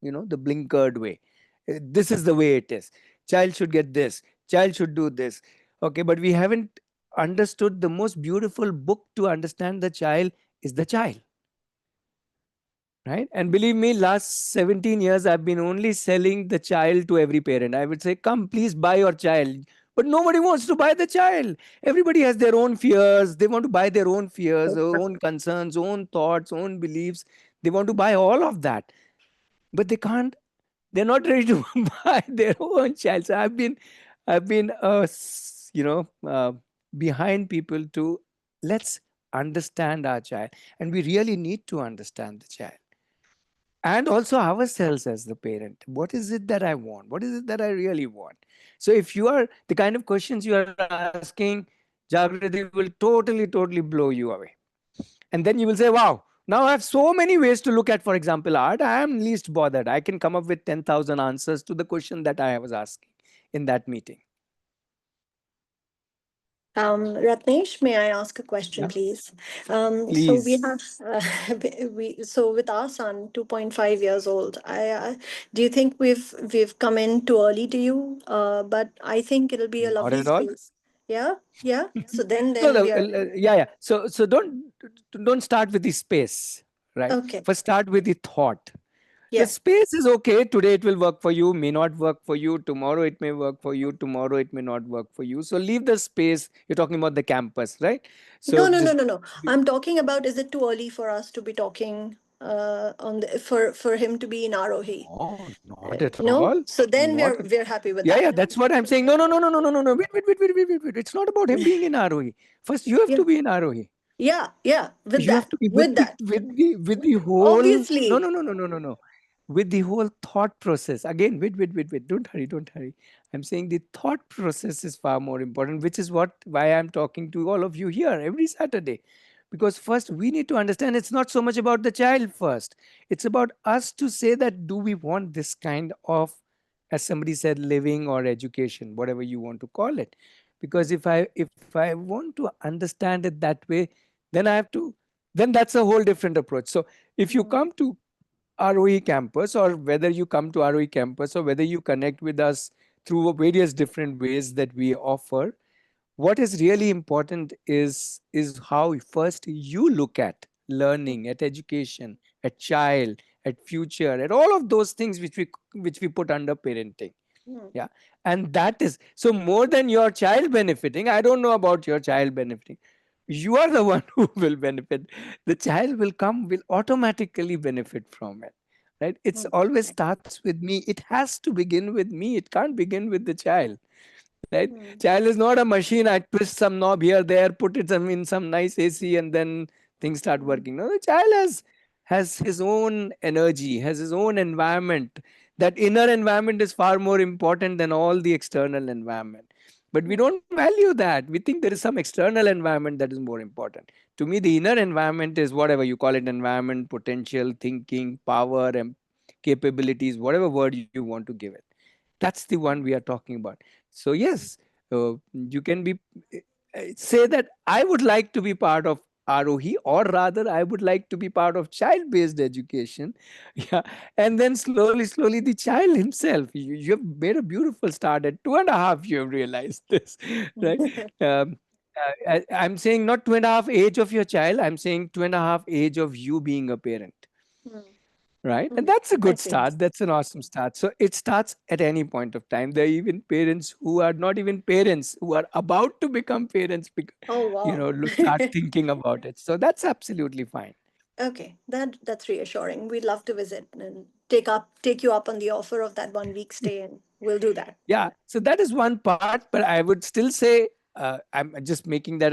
S1: the blinkered way. This is the way it is. Child should get this, child should do this. Okay, but we haven't understood the most beautiful book to understand the child is the child. Right, and believe me, last 17 years I've been only selling the child to every parent. I would say, come please buy your child, but nobody wants to buy the child. Everybody has their own fears. They want to buy their own fears, their own concerns, own thoughts, own beliefs. They want to buy all of that, but they can't. They're not ready to buy their own child. So I've been behind people to, let's understand our child, and we really need to understand the child and also ourselves as the parent. What is it that I want? What is it that I really want? So if you are the kind of questions you are asking, Jagriti will totally blow you away. And then you will say, wow, now I have so many ways to look at, for example, art. I am least bothered. I can come up with 10,000 answers to the question that I was asking in that meeting.
S6: Ratnesh, may I ask a question,
S1: Yeah,
S6: please? So we
S1: please.
S6: have so with our son, 2.5 years old. Do you think we've come in too early to you? But I think it'll be a
S1: Not
S6: lovely
S1: at all.
S6: space. Yeah, yeah. So then
S1: No,
S6: then
S1: no,
S6: we are
S1: yeah, yeah. So don't start with the space, right?
S6: okay.
S1: First, start with the thought. The
S6: Yeah.
S1: space is okay. Today it will work for you, may not work for you. Tomorrow it may work for you. Tomorrow it may not work for you. So leave the space. You're talking about the campus, right? So
S6: No, no, no,
S1: just
S6: no, no. I'm talking about, is it too early for us to be talking on the for him to be in Arohi?
S1: no, not at
S6: No?
S1: all.
S6: So then
S1: Not at
S6: we're happy with
S1: Yeah, yeah,
S6: that.
S1: that's what I'm saying. No, no, no, no, no, no, no, no. Wait. It's not about him being in Arohi. First, you have
S6: Yeah.
S1: to be in Arohi.
S6: Yeah, yeah, with
S1: You have
S6: that.
S1: to be
S6: With that.
S1: with the whole
S6: Obviously.
S1: no, with the whole thought process. Again, wait, don't hurry. I'm saying the thought process is far more important, which is what why I'm talking to all of you here every Saturday. Because first we need to understand it's not so much about the child first. It's about us to say that do we want this kind of, as somebody said, living or education, whatever you want to call it. Because if I want to understand it that way, then I have to, then that's a whole different approach. So if you
S6: Mm,
S1: come to ROE campus, or whether you come to ROE campus, or whether you connect with us through various different ways that we offer, what is really important is how first you look at learning, at education, at child, at future, at all of those things which we put under parenting.
S6: mm,
S1: Yeah. And that is so more than your child benefiting. I don't know about your child benefiting. You are the one who will benefit. The child will automatically benefit from it. Right? It's
S6: mm,
S1: always starts with me. It has to begin with me. It can't begin with the child. Right?
S6: mm,
S1: Child is not a machine. I twist some knob here, there, put it in some nice AC, and then things start
S6: mm,
S1: working. No, the child has his own energy, has his own environment. That inner environment is far more important than all the external environment. But we
S6: mm,
S1: don't value that. We think there is some external environment that is more important. To me, the inner environment is whatever you call it: environment, potential, thinking, power, and capabilities, whatever word you want to give it. That's the one we are talking about. So yes, you can be say that I would like to be part of Arohi, or rather I would like to be part of child based education. Yeah. And then slowly the child himself, you have made a beautiful start at 2.5, you have realized this. Right.
S6: mm.
S1: I'm saying not 2.5 age of your child, I'm saying 2.5 age of you being a parent.
S6: Mm,
S1: Right. And
S6: mm.
S1: that's a
S6: I
S1: good
S6: see.
S1: start. That's an awesome start. So it starts at any point of time. There are even parents who are not even parents, who are about to become parents, because,
S6: Oh wow.
S1: start thinking about it. So that's absolutely fine.
S6: Okay, that's reassuring. We'd love to visit and take you up on the offer of that 1 week stay, and we'll do that.
S1: Yeah, so that is one part, but I would still say I'm just making that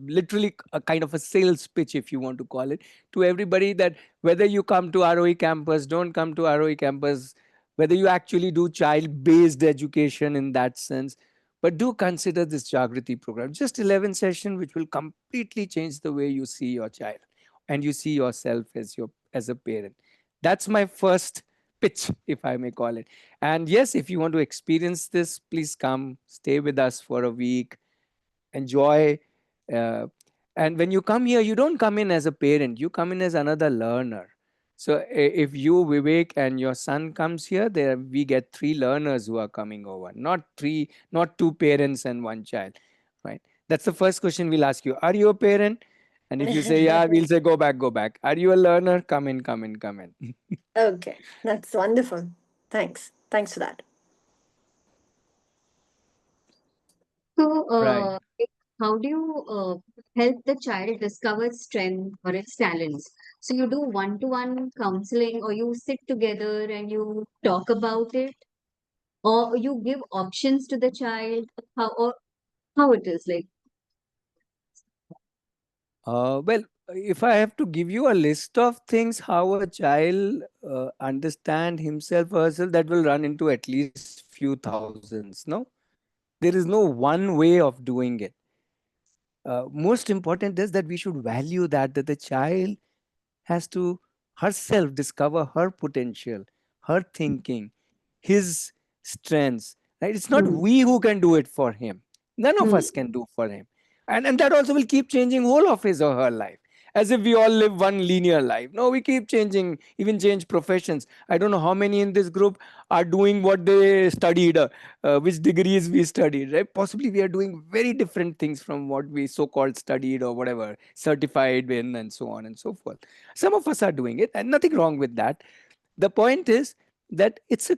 S1: literally a kind of a sales pitch, if you want to call it, to everybody, that whether you come to ROE campus, don't come to ROE campus, whether you actually do child-based education in that sense, but do consider this Jagriti program, just 11 session, which will completely change the way you see your child and you see yourself as a parent. That's my first pitch, if I may call it. And yes, if you want to experience this, please come, stay with us for a week, enjoy. Uh, and when you come here, you don't come in as a parent, you come in as another learner. So if you, Vivek, and your son comes here, there we get 3 learners who are coming over, not 2 parents and 1 child, right? That's the first question we'll ask you. Are you a parent? And if you say yeah, we'll say go back, go back. Are you a learner? Come in, come in, come in.
S6: Okay, that's wonderful. Thanks for that.
S2: So,
S1: Right.
S2: like, how do you help the child discover its strength or its talents? So, you do one-to-one counseling, or you sit together and you talk about it, or you give options to the child, how it is like.
S1: Well, if I have to give you a list of things how a child understand himself or herself, that will run into at least few thousands. No, there is no one way of doing it. Most important is that we should value that the child has to herself discover her potential, her thinking, his strengths. Right? It's not
S2: Hmm.
S1: we who can do it for him. None of
S2: Hmm.
S1: us can do for him. And that also will keep changing whole of his or her life. as if we all live one linear life. No, we keep changing, even change professions. I don't know how many in this group are doing what they studied, which degrees we studied, right? Possibly we are doing very different things from what we so-called studied or whatever, certified in, and so on and so forth. Some of us are doing it, and nothing wrong with that. The point is that it's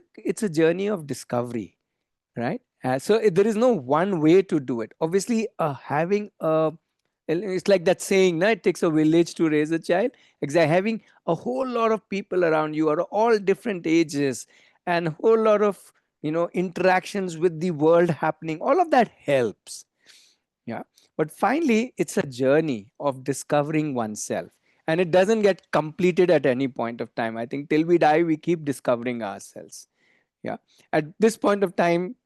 S1: a journey of discovery, right? So there is no one way to do it. Obviously, having a, it's like that saying, no, it takes a village to raise a child. Exactly, having a whole lot of people around you are all different ages, and a whole lot of interactions with the world happening. All of that helps. Yeah, but finally, it's a journey of discovering oneself, and it doesn't get completed at any point of time. I think till we die, we keep discovering ourselves. Yeah, at this point of time,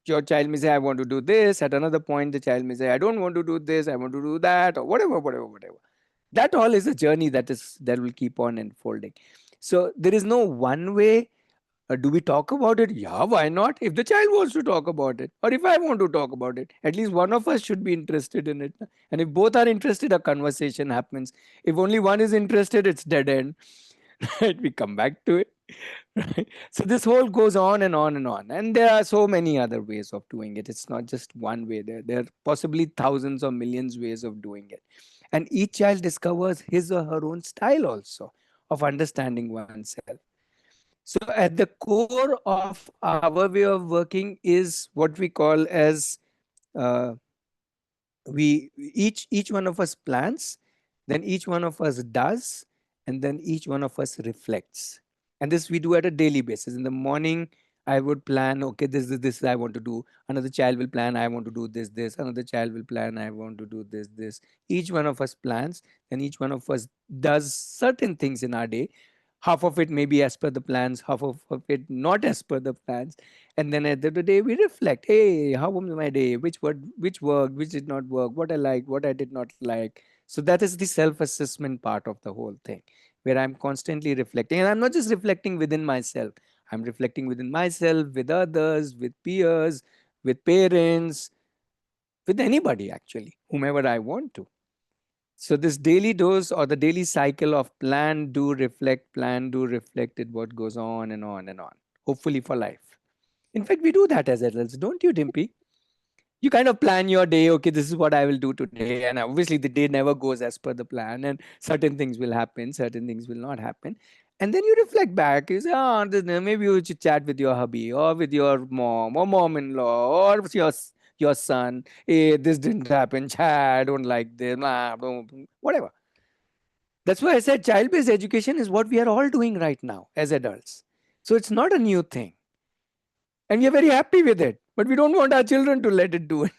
S1: your child may say, I want to do this. At another point, the child may say, I don't want to do this, I want to do that, or whatever. That all is a journey that will keep on unfolding. So there is no one way. Do we talk about it? Yeah, why not? If the child wants to talk about it, or if I want to talk about it, at least one of us should be interested in it. And if both are interested, a conversation happens. If only one is interested, it's dead end. Right? We come back to it. Right? So this whole goes on and on and on. And there are so many other ways of doing it. It's not just one way. There are possibly thousands or millions ways of doing it. And each child discovers his or her own style also of understanding oneself. So at the core of our way of working is what we call as uh, each one of us plans, then each one of us does, and then each one of us reflects. And this we do at a daily basis. In the morning, I would plan, okay, this I want to do. Another child will plan, I want to do this. Another child will plan, I want to do this. Each one of us plans, and each one of us does certain things in our day. Half of it may be as per the plans, half of it not as per the plans. And then at the end of the day, we reflect, hey, how was my day? Which worked, which did not work, what I liked, what I did not like. So that is the self-assessment part of the whole thing, where I'm constantly reflecting. And I'm not just reflecting within myself, I'm reflecting within myself, with others, with peers, with parents, with anybody actually, whomever I want to. So this daily dose or the daily cycle of plan, do reflect it, what goes on and on and on, hopefully for life. In fact, we do that as adults, don't you, Dimpy? You kind of plan your day. Okay, this is what I will do today, and obviously the day never goes as per the plan, and certain things will happen, certain things will not happen. And then you reflect back. You say, oh, maybe you should chat with your hubby or with your mom or mom-in-law or your son. Hey, this didn't happen. Chad, I don't like this. Whatever. That's why I said child-based education is what we are all doing right now as adults. So it's not a new thing, and we are very happy with it. But we don't want our children to let it do it.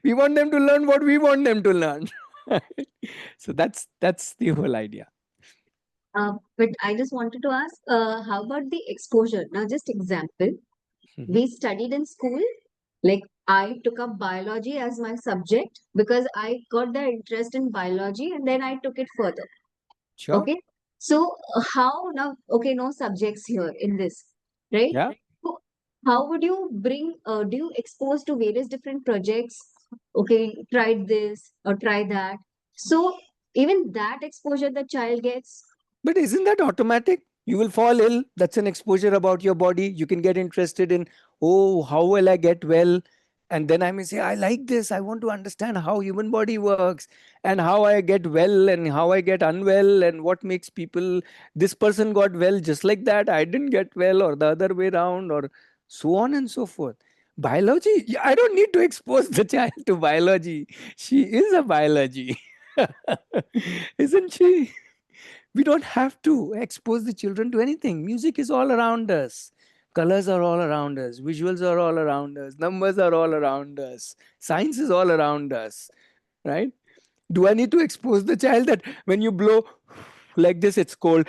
S1: We want them to learn what we want them to learn. So that's the whole idea.
S2: But I just wanted to ask, how about the exposure? Now, just example,
S1: Mhm.
S2: we studied in school. Like I took up biology as my subject because I got the interest in biology and then I took it further.
S1: Sure.
S2: Okay. So how now? Okay, no subjects here in this, right?
S1: Yeah.
S2: So how would you bring? Do you expose to various different projects? Okay, try this or try that. So even that exposure the child gets.
S1: But isn't that automatic? You will fall ill. That's an exposure about your body. You can get interested in, oh, how will I get well? And then I may say, I like this. I want to understand how human body works and how I get well and how I get unwell and what makes people, this person got well just like that. I didn't get well, or the other way around, or so on and so forth. Biology, yeah, I don't need to expose the child to biology. She is a biology. Isn't she? We don't have to expose the children to anything. Music is all around us. Colors are all around us. Visuals are all around us. Numbers are all around us. Science is all around us. Right? Do I need to expose the child that when you blow like this, it's cold,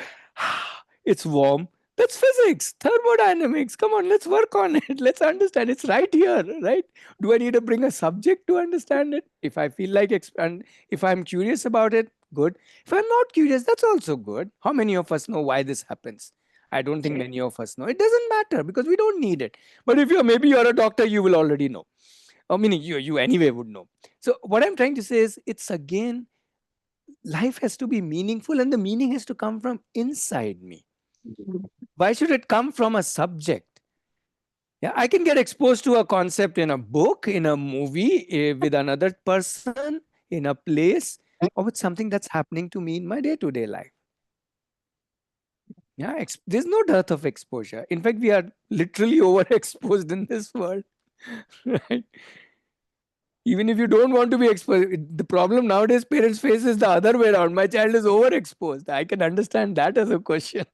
S1: it's warm? That's physics, thermodynamics. Come on, let's work on it. Let's understand. It's right here, right? Do I need to bring a subject to understand it? If I feel like expand, if I'm curious about it, good. If I'm not curious, that's also good. How many of us know why this happens? I don't think many of us know. It doesn't matter because we don't need it. But if you're a doctor, you will already know. I mean, you anyway would know. So what I'm trying to say is, it's again life has to be meaningful, and the meaning has to come from inside me.
S2: Mm.
S1: Why should it come from a subject? Yeah, I can get exposed to a concept in a book, in a movie, with another person, in a place, or with something that's happening to me in my day to day life. Yeah, there's no dearth of exposure. In fact, we are literally overexposed in this world, right? Even if you don't want to be exposed, the problem nowadays parents face is the other way around. My child is overexposed. I can understand that as a question.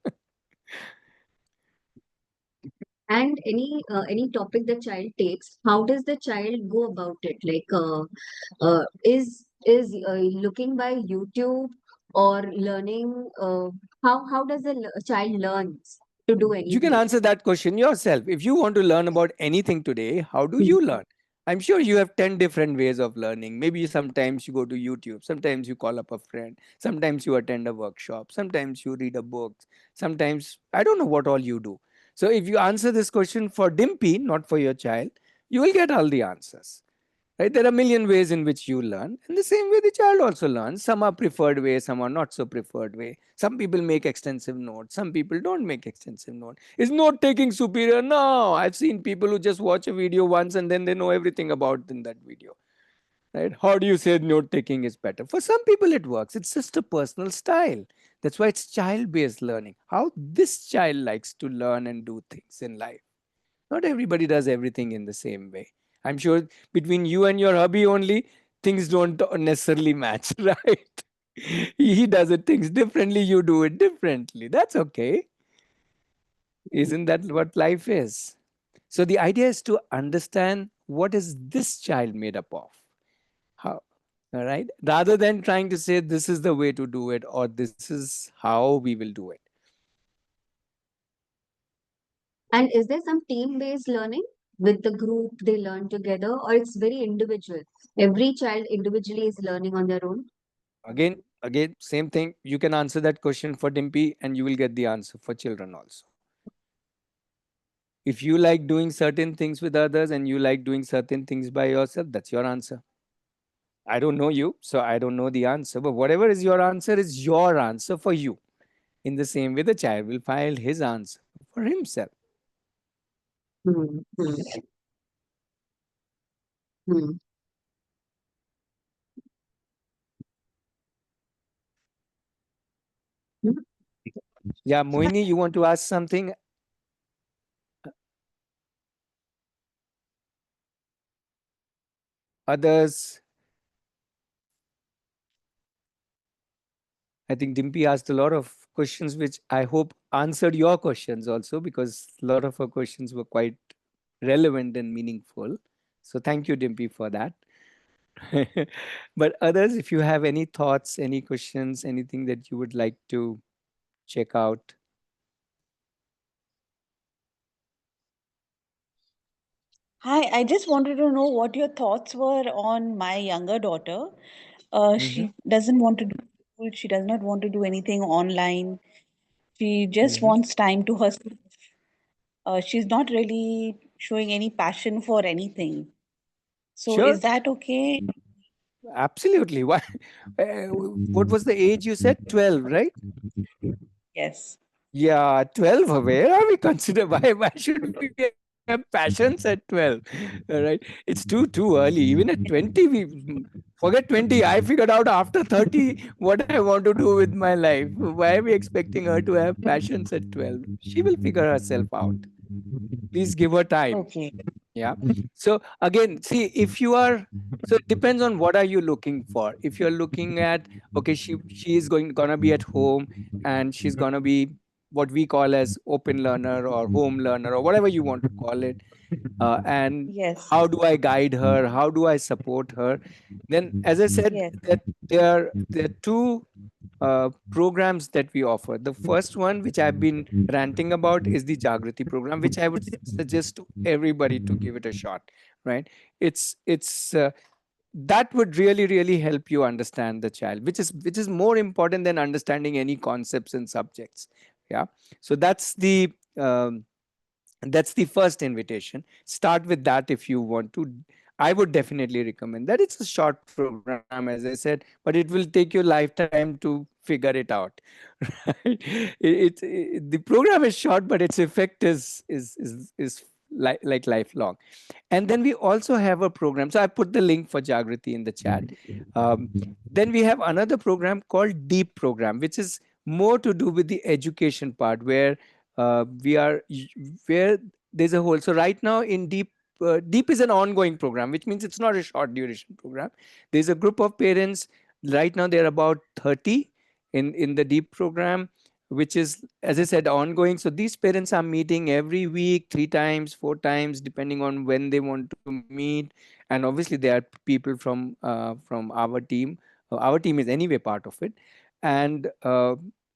S2: And any topic the child takes, how does the child go about it? Like, is looking by YouTube or learning? How does a child learns to do
S1: You can
S2: anything?
S1: answer that question yourself. If you want to learn about anything today, how do you learn? I'm sure you have 10 different ways of learning. Maybe sometimes you go to YouTube, sometimes you call up a friend, sometimes you attend a workshop, sometimes you read a book, sometimes I don't know what all you do. So if you answer this question for Dimpy, not for your child, you will get all the answers. Right? There are a million ways in which you learn. In the same way, the child also learns. Some are preferred way, some are not so preferred way. Some people make extensive notes, some people don't make extensive note. Is note taking superior? No. I've seen people who just watch a video once and then they know everything about in that video. Right? How do you say note taking is better? For some people, it works. It's just a personal style. That's why it's child based learning. How this child likes to learn and do things in life. Not everybody does everything in the same way. I'm sure between you and your hubby only, things don't necessarily match, right? He does it things differently, you do it differently. That's okay. Isn't that what life is? So the idea is to understand what is this child made up of. How, all right? Rather than trying to say this is the way to do it or this is how we will do it.
S2: And is there some team-based learning with the group they learn together, or it's very individual? Every child individually is learning on their own.
S1: Again, same thing. You can answer that question for Dimpy and you will get the answer for children also. If you like doing certain things with others and you like doing certain things by yourself, that's your answer. I don't know you, so I don't know the answer. But whatever is your answer is your answer for you. In the same way, the child will find his answer for himself.
S2: Hmm. Hmm. Hmm. Hmm.
S1: Yeah, Mohini, you want to ask something? Others, I think Dimpy asked a lot of questions, which I hope answered your questions also, because a lot of her questions were quite relevant and meaningful. So thank you, Dimpy, for that. But others, if you have any thoughts, any questions, anything that you would like to check out.
S3: Hi, I just wanted to know what your thoughts were on my younger daughter.
S1: Hmm.
S3: She doesn't want to do school, she does not want to do anything online. She just
S1: Hmm.
S3: wants time to herself. She's not really showing any passion for anything. So
S1: Sure,
S3: is that okay?
S1: absolutely. Why? What was the age you said? 12, right?
S3: Yes.
S1: Yeah, 12. Where are we consider? Why should we have passions at 12? All right. It's too early. Even at 20, forget 20. I figured out after 30 what I want to do with my life. Why are we expecting her to have passions at 12? She will figure herself out. Please give her time.
S3: Okay.
S1: Yeah. So again, see, if you are, so it depends on what are you looking for. If you're looking at, okay, she is gonna be at home and she's gonna be what we call as open learner or home learner or whatever you want to call it, and
S3: Yes.
S1: how do I guide her, how do I support her, then as I said
S3: Yes.
S1: that there are two programs that we offer. The first one, which I've been ranting about, is the Jagrati program, which I would suggest to everybody to give it a shot. Right? It's that would really help you understand the child, which is more important than understanding any concepts and subjects. Yeah. So that's the first invitation. Start with that if you want to. I would definitely recommend that. It's a short program, as I said, but it will take you lifetime to figure it out. Right? The program is short, but its effect is like lifelong. And then we also have a program. So I put the link for Jagriti in the chat. Um, then we have another program called Deep Program, which is more to do with the education part, where we are where there's a whole. So right now in Deep is an ongoing program, which means it's not a short duration program. There's a group of parents. Right now they're about 30 in the Deep program, which is, as I said, ongoing. So these parents are meeting every week, 3 times, 4 times, depending on when they want to meet. And obviously, there are people from our team. Our team is anyway part of it, and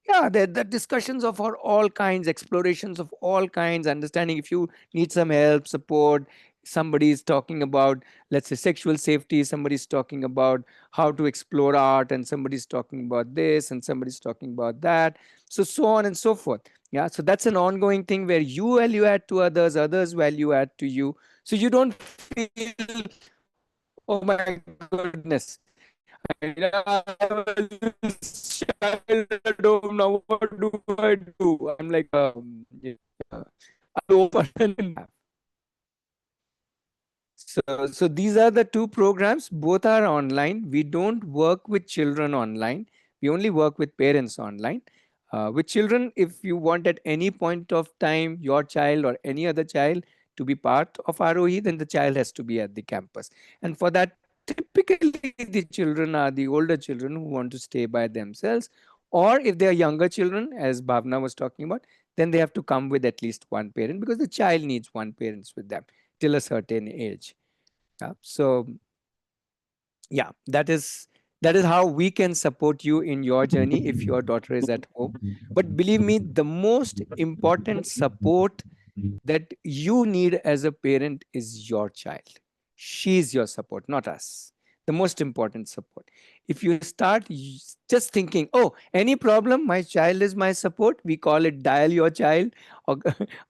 S1: yeah, the discussions of all kinds, explorations of all kinds, understanding if you need some help, support. Somebody is talking about, let's say, sexual safety. Somebody's talking about how to explore art, and somebody's talking about this, and somebody's talking about that. So on and so forth. Yeah, so that's an ongoing thing where you value add to others, others value add to you. So you don't feel, oh my goodness, I have this child at home, now what do I do? I'm like a low person in that. So these are the two programs. Both are online. We don't work with children online. We only work with parents online. With children, if you want at any point of time your child or any other child to be part of Aarohi, then the child has to be at the campus. And for that, typically the children are the older children who want to stay by themselves. Or if they are younger children, as Bhavna was talking about, then they have to come with at least one parent, because the child needs one parent with them till a certain age. Yeah. So yeah, that is how we can support you in your journey if your daughter is at home. But believe me, the most important support that you need as a parent is your child. She is your support, not us. The most important support. If you start just thinking, oh, any problem, my child is my support, we call it dial your child, or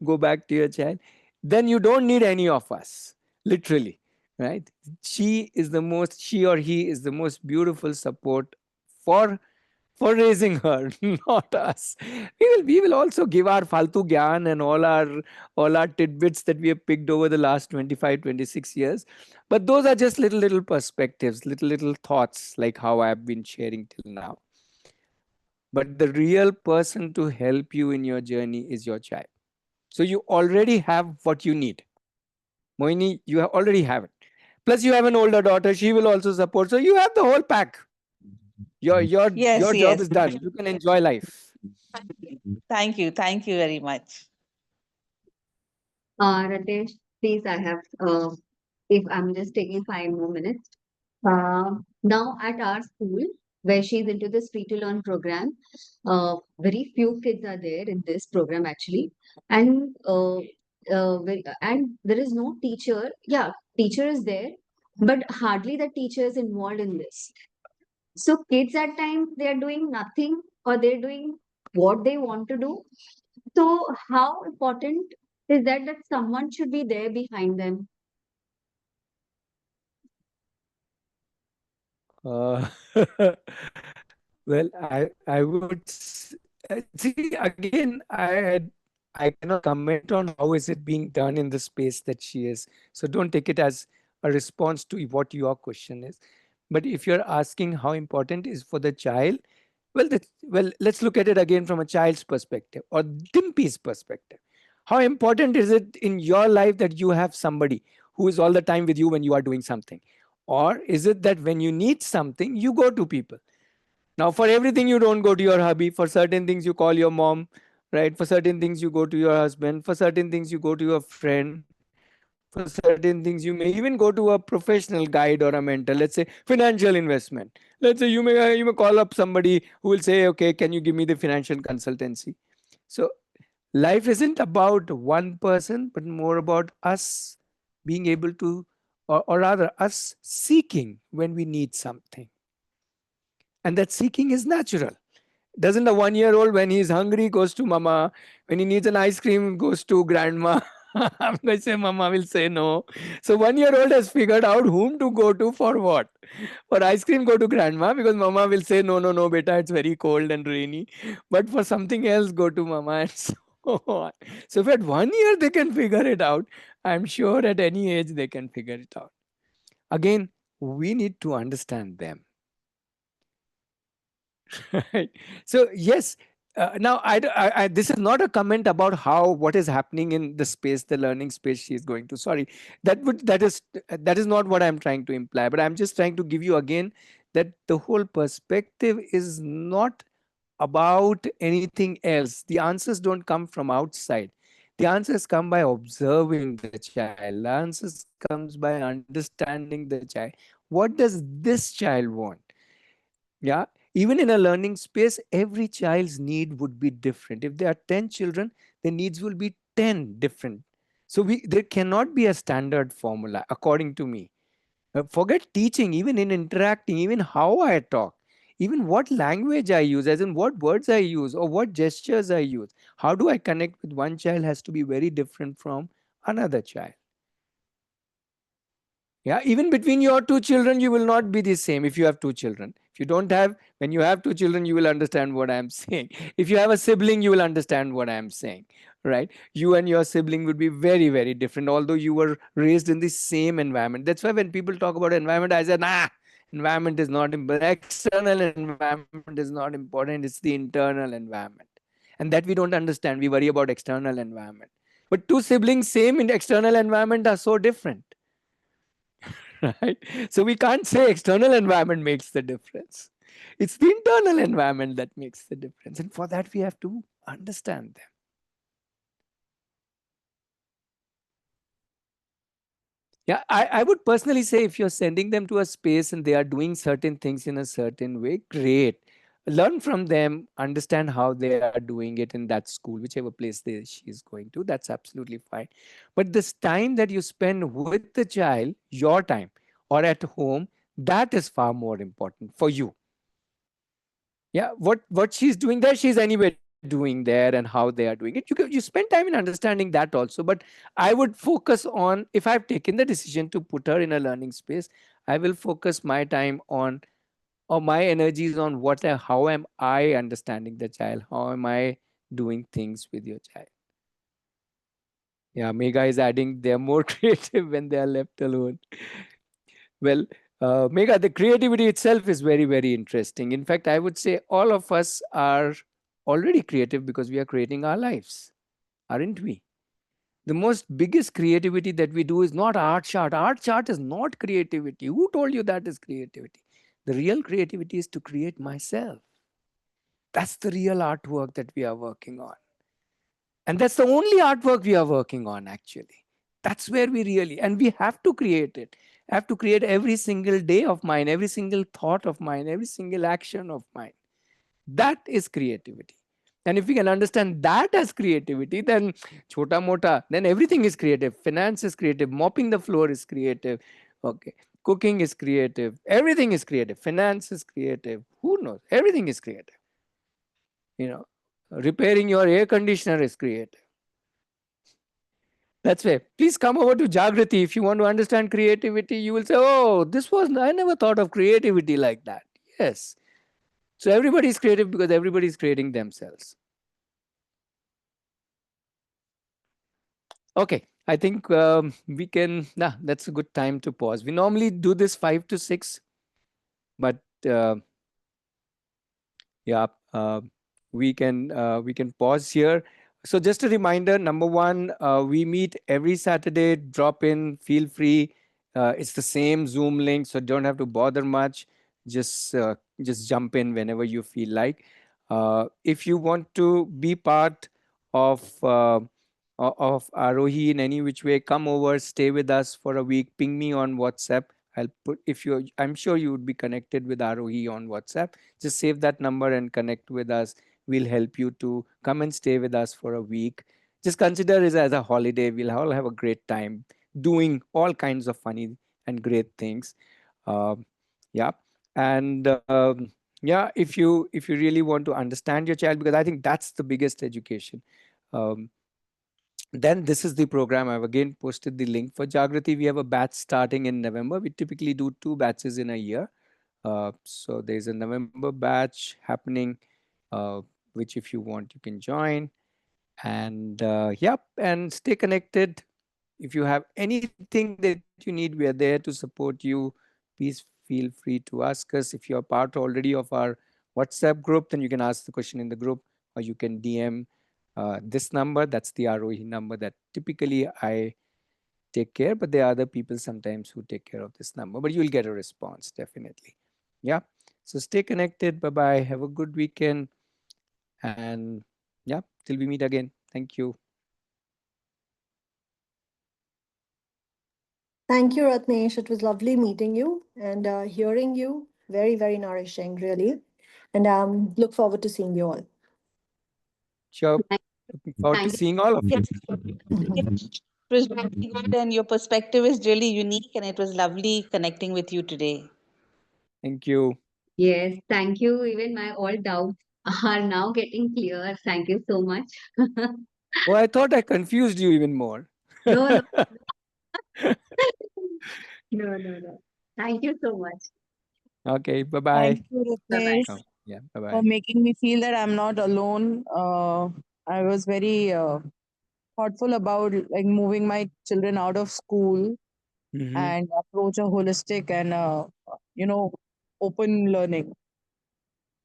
S1: go back to your child, then you don't need any of us, literally, right? She or he is the most beautiful support for raising her, not us. We will also give our faltu gyan and all our tidbits that we have picked over the last 25, 26 years. But those are just little perspectives, little thoughts, like how I've been sharing till now. But the real person to help you in your journey is your child. So you already have what you need. Moini, you already have it. Plus, you have an older daughter; she will also support. So you have the whole pack. Your
S3: Yes,
S1: job
S3: yes.
S1: is done. You can enjoy life.
S3: Thank you. Thank you very much.
S2: Ratesh, please, I have, if I'm just taking 5 more minutes. Now at our school, where she's into this free to learn program, very few kids are there in this program actually, and and there is no teacher. Yeah, teacher is there, but hardly the teacher is involved in this. So kids at times they are doing nothing or they're doing what they want to do. So how important is that someone should be there behind them?
S1: Uh, well, I would see again. I cannot comment on how is it being done in the space that she is. So don't take it as a response to what your question is. But if you're asking how important is for the child, well, let's look at it again from a child's perspective or Dimpy's perspective. How important is it in your life that you have somebody who is all the time with you when you are doing something? Or is it that when you need something, you go to people? Now, for everything, you don't go to your hubby. For certain things, you call your mom, right? For certain things, you go to your husband. For certain things, you go to your friend. For certain things, you may even go to a professional guide or a mentor. Let's say financial investment. Let's say you may call up somebody who will say, okay, can you give me the financial consultancy? So life isn't about one person, but more about us being able to, or rather, us seeking when we need something. And that seeking is natural. Doesn't a 1 year old, when he's hungry, goes to mama? When he needs an ice cream, goes to grandma? I'm going to say mama will say no. So 1 year old has figured out whom to go to for what. For ice cream, go to grandma because mama will say no, no, no, beta, it's very cold and rainy. But for something else, go to mama and so on. So if at 1 year they can figure it out, I'm sure at any age they can figure it out. Again, we need to understand them. Right. So yes, now this is not a comment about how what is happening in the space, the learning space she is going to. Sorry, that is not what I'm trying to imply. But I'm just trying to give you again that the whole perspective is not about anything else. The answers don't come from outside. The answers come by observing the child. The answers comes by understanding the child. What does this child want? Yeah, even in a learning space, every child's need would be different. If there are 10 children, the needs will be 10 different. So there cannot be a standard formula, according to me. Forget teaching, even in interacting, even how I talk, even what language I use, as in what words I use or what gestures I use. How do I connect with one child has to be very different from another child. Yeah, even between your two children, you will not be the same if you have two children. If you don't have, when you have two children, you will understand what I'm saying. If you have a sibling, you will understand what I'm saying, right? You and your sibling would be very, very different, although you were raised in the same environment. That's why when people talk about environment, I say, nah, environment is not important. External environment is not important. It's the internal environment. And that we don't understand. We worry about external environment. But two siblings, same in external environment, are so different. Right? So we can't say external environment makes the difference. It's the internal environment that makes the difference. And for that, we have to understand them. Yeah, I would personally say if you're sending them to a space and they are doing certain things in a certain way, great. Learn from them, understand how they are doing it in that school, whichever place she's going to. That's absolutely fine. But this time that you spend with the child, your time, or at home, that is far more important for you. Yeah, what she's doing there, she's anyway doing there, and how they are doing it. You spend time in understanding that also. But I would focus on, if I've taken the decision to put her in a learning space, I will focus my time on, or my energies on, how am I understanding the child? How am I doing things with your child? Yeah, Megha is adding they're more creative when they are left alone. Well, Megha, the creativity itself is very, very interesting. In fact, I would say all of us are already creative because we are creating our lives, aren't we? The most biggest creativity that we do is not art chart. Art chart is not creativity. Who told you that is creativity? The real creativity is to create myself. That's the real artwork that we are working on. And that's the only artwork we are working on, actually. That's where we really, and we have to create it. I have to create every single day of mine, every single thought of mine, every single action of mine. That is creativity. And if we can understand that as creativity, then chota mota, then everything is creative. Finance is creative. Mopping the floor is creative. Okay. Cooking is creative. Everything is creative. Finance is creative. Who knows? Everything is creative. You know, repairing your air conditioner is creative. That's why. Please come over to Jagrati. If you want to understand creativity, you will say, oh, I never thought of creativity like that. Yes. So everybody is creative because everybody is creating themselves. Okay. I think we can, that's a good time to pause. We normally do this 5 to 6, but yeah, we can pause here. So just a reminder, number one, we meet every Saturday. Drop in, feel free. It's the same Zoom link, so don't have to bother much. Just jump in whenever you feel like. If you want to be part of of Aarohi in any which way, come over, stay with us for a week. Ping me on WhatsApp. I'll put, if you, I'm sure you would be connected with Aarohi on WhatsApp. Just save that number and connect with us. We'll help you to come and stay with us for a week. Just consider it as a holiday. We'll all have a great time doing all kinds of funny and great things. Yeah. And yeah, if you really want to understand your child, because I think that's the biggest education. Um, Then this is the program. I've again posted the link for Jagrati. We have a batch starting in November. We typically do 2 batches in a year. So there's a November batch happening, uh, which if you want, you can join. And yep, and stay connected. If you have anything that you need, we are there to support you. Please feel free to ask us. If you're part already of our WhatsApp group, then you can ask the question in the group, or you can DM this number. That's the Aarohi number that typically I take care, but there are other people sometimes who take care of this number, but you'll get a response definitely. Yeah. So stay connected. Bye bye. Have a good weekend. And yeah, till we meet again. Thank you.
S6: Thank you, Ratnesh. It was lovely meeting you and hearing you. Very, very nourishing, really. And look forward to seeing you all.
S1: Sure.
S2: Thank
S1: Looking forward to
S2: thank you.
S1: seeing all of you.
S3: Yes, it was really good, and your perspective is really unique, and it was lovely connecting with you today.
S1: Thank you.
S2: Yes, thank you. Even my all doubts are now getting clear. Thank you so much.
S1: Oh, I thought I confused you even more.
S2: No, no, no, no, no. Thank you so much.
S1: Okay. Bye
S5: Thank
S1: bye.
S5: you,
S2: Bye bye.
S5: Ritesh,
S1: Oh, yeah. Bye
S5: for
S1: bye.
S5: making me feel that I'm not alone. I was very thoughtful about like moving my children out of school
S1: Mm-hmm.
S5: and approach a holistic and you know open learning.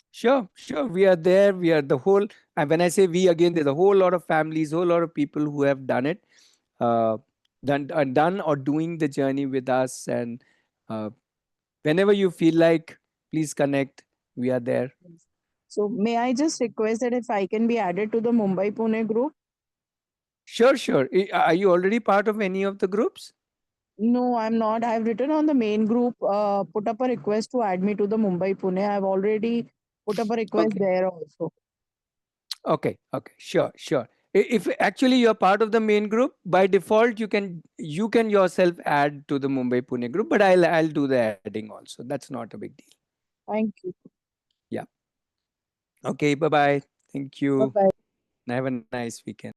S1: Sure, sure. We are there. We are the whole. And when I say we again, there's a whole lot of families, whole lot of people who have done it, uh, done or doing the journey with us. And uh, whenever you feel like, please connect. We are there.
S5: So may I just request that if I can be added to the Mumbai Pune group?
S1: Sure, sure. Are you already part of any of the groups?
S5: No, I'm not. I've written on the main group, put up a request to add me to the Mumbai Pune. I've already put up a request
S1: Okay,
S5: there also.
S1: okay, okay. Sure, sure. If actually you're part of the main group, by default you can yourself add to the Mumbai Pune group, but I'll do the adding also. That's not a big deal.
S5: Thank you.
S1: Yeah. Okay. Bye bye. Thank
S5: Bye
S1: you.
S5: bye.
S1: Have a nice weekend.